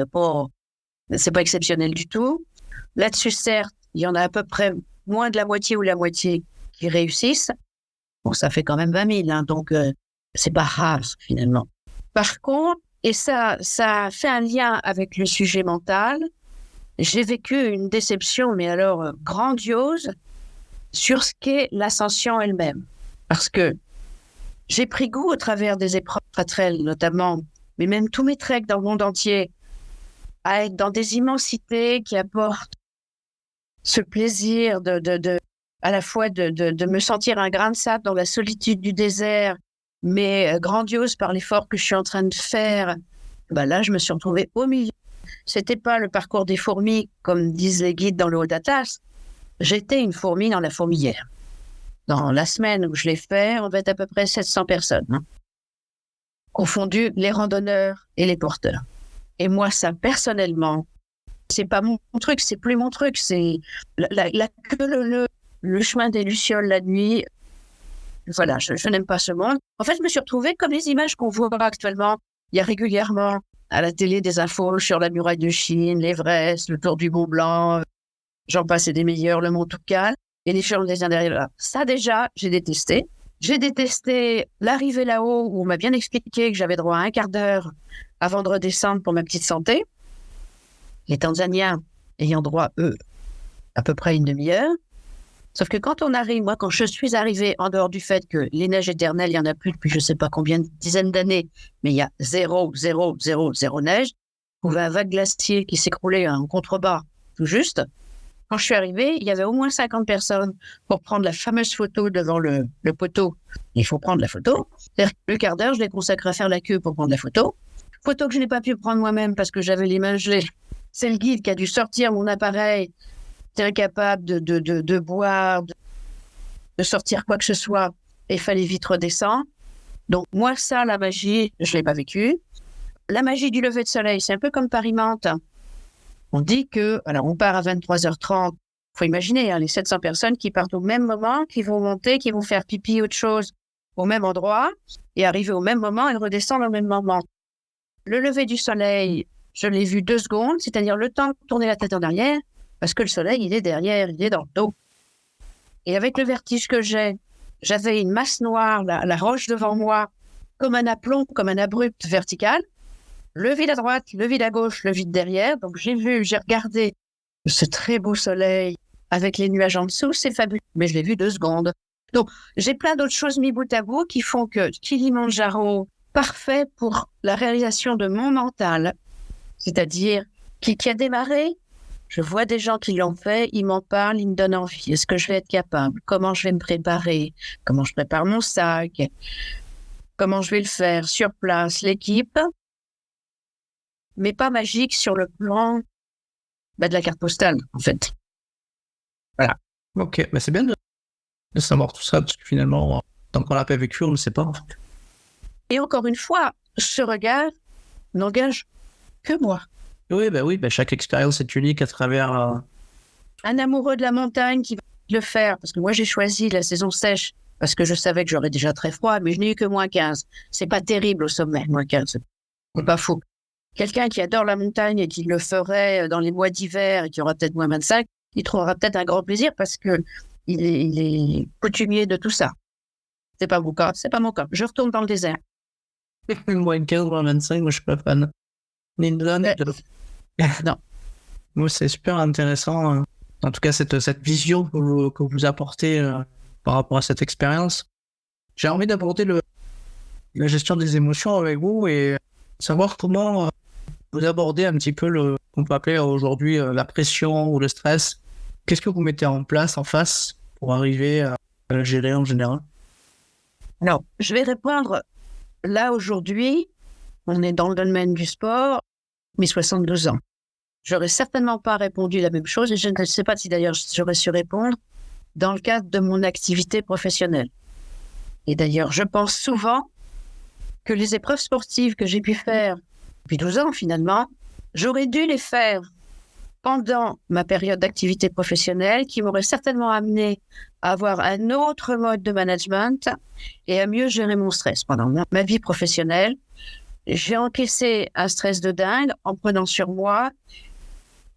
c'est pas exceptionnel du tout. Là-dessus, certes, il y en a à peu près moins de la moitié ou la moitié qui réussissent. Bon, ça fait quand même 20 000, hein, donc c'est pas rare finalement. Par contre, et ça fait un lien avec le sujet mental, j'ai vécu une déception, mais alors grandiose, sur ce qu'est l'ascension elle-même. Parce que j'ai pris goût au travers des épreuves trail notamment, mais même tous mes treks dans le monde entier, à être dans des immensités qui apportent ce plaisir à la fois de me sentir un grain de sable dans la solitude du désert, mais grandiose par l'effort que je suis en train de faire. Là, je me suis retrouvée au milieu. C'était pas le parcours des fourmis, comme disent les guides dans le Haut d'Atlas. J'étais une fourmi dans la fourmilière. Dans la semaine où je l'ai fait, on devait être à peu près 700 personnes, hein, confondu les randonneurs et les porteurs. Et moi, ça, personnellement, c'est pas mon truc, c'est plus mon truc. C'est le chemin des Lucioles la nuit. Voilà, je n'aime pas ce monde. En fait, je me suis retrouvée comme les images qu'on voit actuellement. Il y a régulièrement à la télé des infos sur la muraille de Chine, l'Everest, le Tour du Mont Blanc, j'en passe et des meilleurs, le Mont Toubkal, et les Champs des Indiens derrière là. Ça déjà, j'ai détesté. J'ai détesté l'arrivée là-haut où on m'a bien expliqué que j'avais droit à un quart d'heure avant de redescendre pour ma petite santé. Les Tanzaniens ayant droit, eux, à peu près une demi-heure. Sauf que quand on arrive, moi, quand je suis arrivée, en dehors du fait que les neiges éternelles, il n'y en a plus depuis je ne sais pas combien de dizaines d'années, mais il y a zéro neige. On avait un vague glacier qui s'écroulait en contrebas, tout juste. Quand je suis arrivée, il y avait au moins 50 personnes pour prendre la fameuse photo devant le poteau. Il faut prendre la photo. C'est-à-dire que le quart d'heure, je l'ai consacré à faire la queue pour prendre la photo. Photo que je n'ai pas pu prendre moi-même parce que j'avais les mains gelées. C'est le guide qui a dû sortir mon appareil. J'étais incapable de boire, de sortir quoi que ce soit. Et il fallait vite redescendre. Donc moi, ça, la magie, je ne l'ai pas vécu. La magie du lever de soleil, c'est un peu comme Paris-Mantes. On dit que, alors on part à 23h30, il faut imaginer, hein, les 700 personnes qui partent au même moment, qui vont monter, qui vont faire pipi, autre chose, au même endroit, et arriver au même moment et redescendre au même moment. Le lever du soleil, je l'ai vu 2 secondes, c'est-à-dire le temps de tourner la tête en arrière, parce que le soleil, il est derrière, il est dans le dos. Et avec le vertige que j'avais une masse noire, la roche devant moi, comme un aplomb, comme un abrupt vertical. Le vide à droite, le vide à gauche, le vide derrière. Donc j'ai regardé ce très beau soleil avec les nuages en dessous, c'est fabuleux. Mais je l'ai vu 2 secondes. Donc, j'ai plein d'autres choses mis bout à bout qui font que Kilimandjaro, parfait pour la réalisation de mon mental, c'est-à-dire qui a démarré. Je vois des gens qui l'ont fait, ils m'en parlent, ils me donnent envie. Est-ce que je vais être capable? Comment je vais me préparer? Comment je prépare mon sac? Comment je vais le faire sur place, l'équipe? Mais pas magique sur le plan de la carte postale, en fait. Voilà. Ok, c'est bien de savoir tout ça, parce que finalement, tant qu'on l'a pas vécu, on ne le sait pas, en fait. Et encore une fois, ce regard n'engage que moi. Oui, chaque expérience est unique à travers... Un amoureux de la montagne qui va le faire, parce que moi j'ai choisi la saison sèche, parce que je savais que j'aurais déjà très froid, mais je n'ai eu que moins 15. C'est pas terrible au sommet, moins 15. C'est pas fou. Quelqu'un qui adore la montagne et qui le ferait dans les mois d'hiver et qui aura peut-être moins 25, il trouvera peut-être un grand plaisir parce que il est coutumier de tout ça. C'est pas mon cas, c'est pas mon cas. Je retourne dans le désert. moins 15, moins 25, moi je suis pas fan. Ni de l'un, ni de l'autre. Non. Moi, c'est super intéressant. En tout cas, cette vision que vous apportez par rapport à cette expérience. J'ai envie d'aborder la gestion des émotions avec vous et savoir comment vous abordez un petit peu qu'on peut appeler aujourd'hui la pression ou le stress. Qu'est-ce que vous mettez en place, en face, pour arriver à la gérer en général? Non, je vais répondre. Là, aujourd'hui, on est dans le domaine du sport, mes 72 ans. J'aurais certainement pas répondu la même chose et je ne sais pas si d'ailleurs j'aurais su répondre dans le cadre de mon activité professionnelle. Et d'ailleurs, je pense souvent que les épreuves sportives que j'ai pu faire depuis 12 ans finalement, j'aurais dû les faire pendant ma période d'activité professionnelle qui m'aurait certainement amené à avoir un autre mode de management et à mieux gérer mon stress. Pendant ma vie professionnelle, j'ai encaissé un stress de dingue en prenant sur moi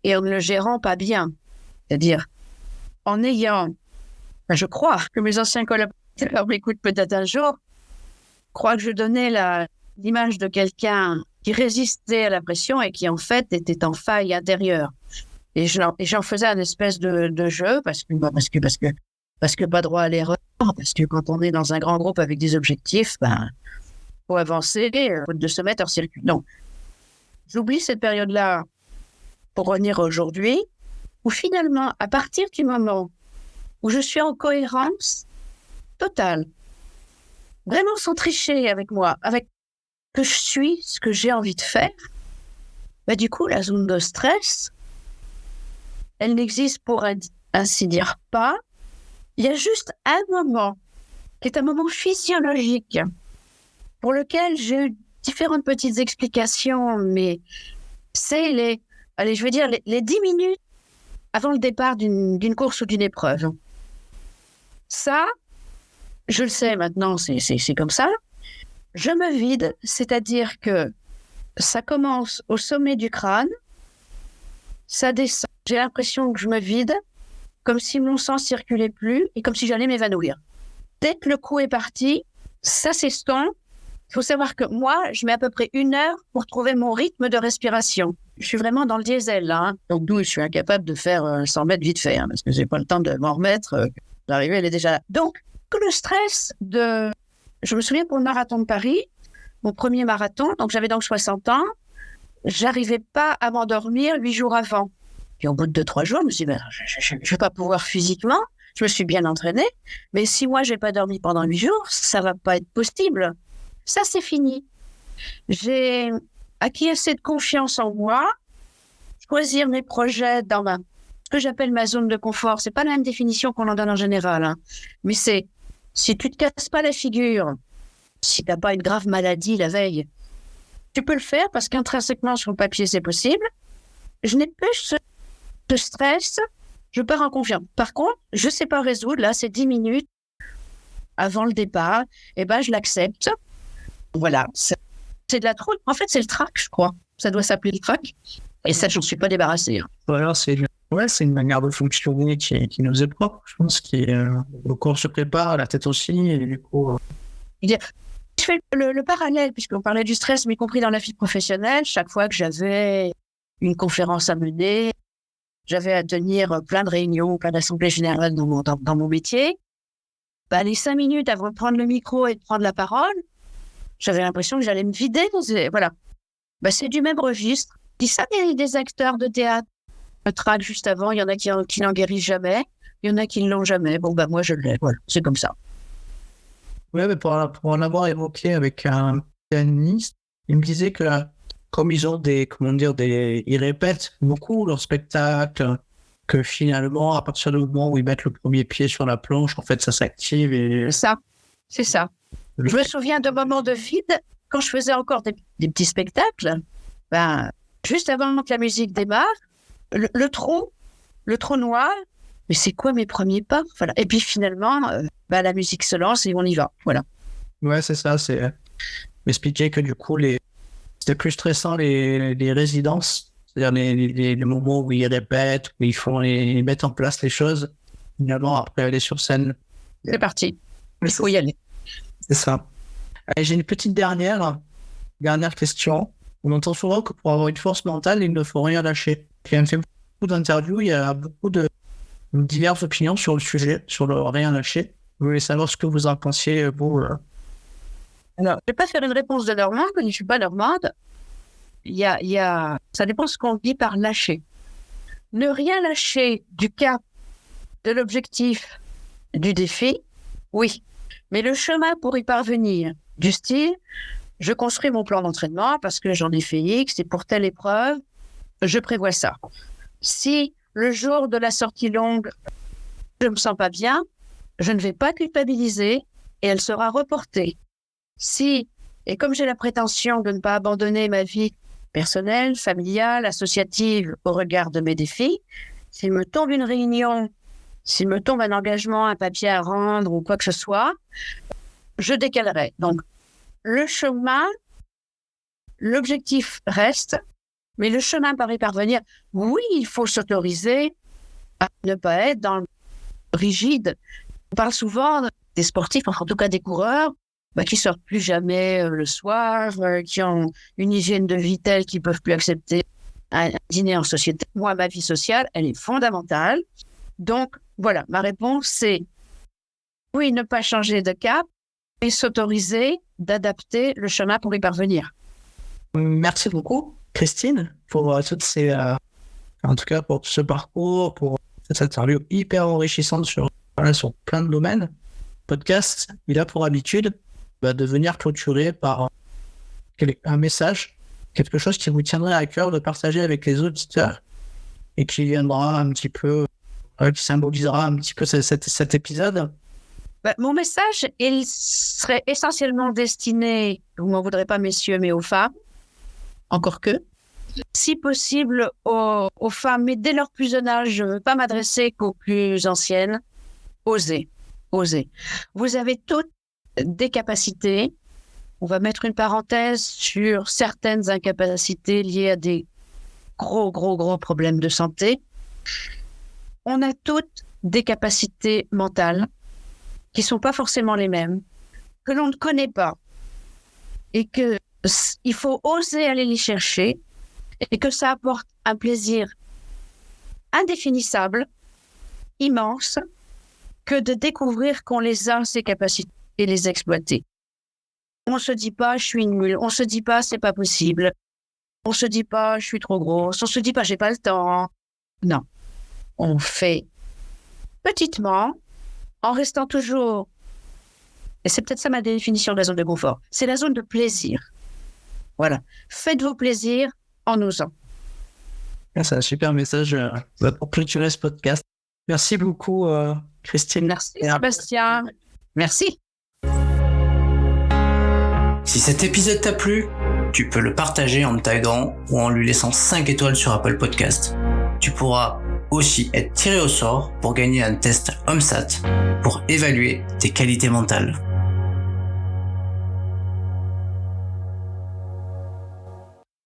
et en ne le gérant pas bien. C'est-à-dire, en ayant, je crois que mes anciens collaborateurs m'écoutent peut-être un jour, croient que je donnais l'image de quelqu'un qui résistait à la pression et qui en fait était en faille intérieure. Et j'en faisais un espèce de jeu parce que pas droit à l'erreur, parce que quand on est dans un grand groupe avec des objectifs, faut avancer, faut de se mettre hors circuit. Donc, j'oublie cette période-là pour revenir aujourd'hui, où finalement, à partir du moment où je suis en cohérence totale, vraiment sans tricher avec moi, avec que je suis ce que j'ai envie de faire, du coup, la zone de stress, elle n'existe pour ainsi dire pas. Il y a juste un moment qui est un moment physiologique pour lequel j'ai eu différentes petites explications, mais c'est les 10 minutes avant le départ d'une course ou d'une épreuve. Ça, je le sais maintenant, c'est comme ça. Je me vide, c'est-à-dire que ça commence au sommet du crâne, ça descend. J'ai l'impression que je me vide, comme si mon sang circulait plus et comme si j'allais m'évanouir. Dès que le coup est parti, ça s'estompe. Il faut savoir que moi, je mets à peu près 1 heure pour trouver mon rythme de respiration. Je suis vraiment dans le diesel, là. Hein. Donc, d'où je suis incapable de faire 100 mètres vite fait, parce que j'ai pas le temps de m'en remettre. L'arrivée, elle est déjà là. Donc, que le stress Je me souviens pour le marathon de Paris, mon premier marathon, donc j'avais donc 60 ans, j'arrivais pas à m'endormir 8 jours avant. Puis au bout de 2-3 jours, je me suis dit, je vais pas pouvoir physiquement, je me suis bien entraînée, mais si moi j'ai pas dormi pendant 8 jours, ça va pas être possible. Ça, c'est fini. J'ai acquis assez de confiance en moi, choisir mes projets dans ce que j'appelle ma zone de confort. C'est pas la même définition qu'on en donne en général, hein. Mais c'est, si tu te casses pas la figure, si t'as pas une grave maladie la veille, tu peux le faire parce qu'intrinsèquement sur le papier, c'est possible. Je n'ai plus ce stress, je pars en confiance. Par contre, je sais pas résoudre, là, c'est 10 minutes avant le départ, je l'accepte. Voilà, c'est de la trouille. En fait, c'est le trac, je crois. Ça doit s'appeler le trac. Et ça, je ne suis pas débarrassée. Hein. Voilà, c'est une manière de fonctionner qui nous est propre. Je pense que le corps se prépare, la tête aussi, et du coup... Je fais le parallèle, puisqu'on parlait du stress, mais y compris dans la vie professionnelle. Chaque fois que j'avais une conférence à mener, j'avais à tenir plein de réunions, plein d'assemblées générales dans mon métier. les 5 minutes avant de prendre le micro et de prendre la parole, j'avais l'impression que j'allais me vider. Voilà. C'est du même registre. Je dis ça des acteurs de théâtre. Un trac juste avant, il y en a qui n'en guérissent jamais, il y en a qui ne l'ont jamais. Moi, je l'ai. Voilà, c'est comme ça. Oui, mais pour en avoir évoqué avec un pianiste, il me disait que comme ils ont ils répètent beaucoup leur spectacle, que finalement, à partir du moment où ils mettent le premier pied sur la planche, en fait, ça s'active et... C'est ça. Je me souviens de moments de vide, quand je faisais encore des petits spectacles, juste avant que la musique démarre, le trou noir, mais c'est quoi mes premiers pas? Voilà. Et puis finalement, la musique se lance et on y va. Voilà. Ouais, c'est ça. C'est m'expliquer que du coup, c'était plus stressant les résidences, c'est-à-dire les moments où ils répètent, où ils mettent en place les choses. Finalement, après aller sur scène. C'est parti. Il faut y aller. C'est ça. Allez, j'ai une petite dernière question. On entend souvent que pour avoir une force mentale, il ne faut rien lâcher. J'ai même fait beaucoup d'interviews, il y a beaucoup de diverses opinions sur le sujet, sur le rien lâcher. Je voulais savoir ce que vous en pensiez, vous. Alors, je ne vais pas faire une réponse de normande, je ne suis pas normande. Ça dépend de ce qu'on dit par lâcher. Ne rien lâcher du cap, de l'objectif, du défi, oui. Mais le chemin pour y parvenir, du style, je construis mon plan d'entraînement parce que j'en ai fait X et pour telle épreuve, je prévois ça. Si le jour de la sortie longue, je ne me sens pas bien, je ne vais pas culpabiliser et elle sera reportée. Et comme j'ai la prétention de ne pas abandonner ma vie personnelle, familiale, associative au regard de mes défis, s'il me tombe une réunion, s'il me tombe un engagement, un papier à rendre ou quoi que ce soit, je décalerai. Donc, le chemin, l'objectif reste, mais le chemin pour y parvenir, oui, il faut s'autoriser à ne pas être dans le rigide. On parle souvent des sportifs, en tout cas des coureurs, qui sortent plus jamais le soir, qui ont une hygiène de vie telle qu'ils peuvent plus accepter un dîner en société. Moi, ma vie sociale, elle est fondamentale. Donc, voilà, ma réponse, c'est oui, ne pas changer de cap et s'autoriser d'adapter le chemin pour y parvenir. Merci beaucoup, Christine, pour toutes ces... en tout cas, pour ce parcours, pour cette interview hyper enrichissante sur plein de domaines. Podcast, il a pour habitude de venir clôturer par un message, quelque chose qui vous tiendrait à cœur de partager avec les auditeurs et qui viendra un petit peu, qui symbolisera un petit peu cet épisode. Mon message, il serait essentiellement destiné, vous ne m'en voudrez pas messieurs, mais aux femmes, encore que, si possible aux femmes, mais dès leur plus jeune âge, je ne veux pas m'adresser qu'aux plus anciennes, osez. Vous avez toutes des capacités. On va mettre une parenthèse sur certaines incapacités liées à des gros problèmes de santé. On a toutes des capacités mentales qui ne sont pas forcément les mêmes, que l'on ne connaît pas, et qu'il faut oser aller les chercher, et que ça apporte un plaisir indéfinissable, immense, que de découvrir qu'on les a, ces capacités, et les exploiter. On ne se dit pas, je suis nulle, on ne se dit pas, c'est pas possible, on ne se dit pas, je suis trop grosse, on ne se dit pas, j'ai pas le temps. Non, on fait petitement, en restant toujours, et c'est peut-être ça ma définition de la zone de confort, c'est la zone de plaisir. Voilà, faites-vous plaisir en osant. C'est un super message pour clôturer ce podcast. Merci beaucoup, Christine. Merci, Sébastien. Merci. Si cet épisode t'a plu, tu peux le partager en me taguant ou en lui laissant 5 étoiles sur Apple Podcast. Tu pourras aussi être tiré au sort pour gagner un test OMSAT pour évaluer tes qualités mentales.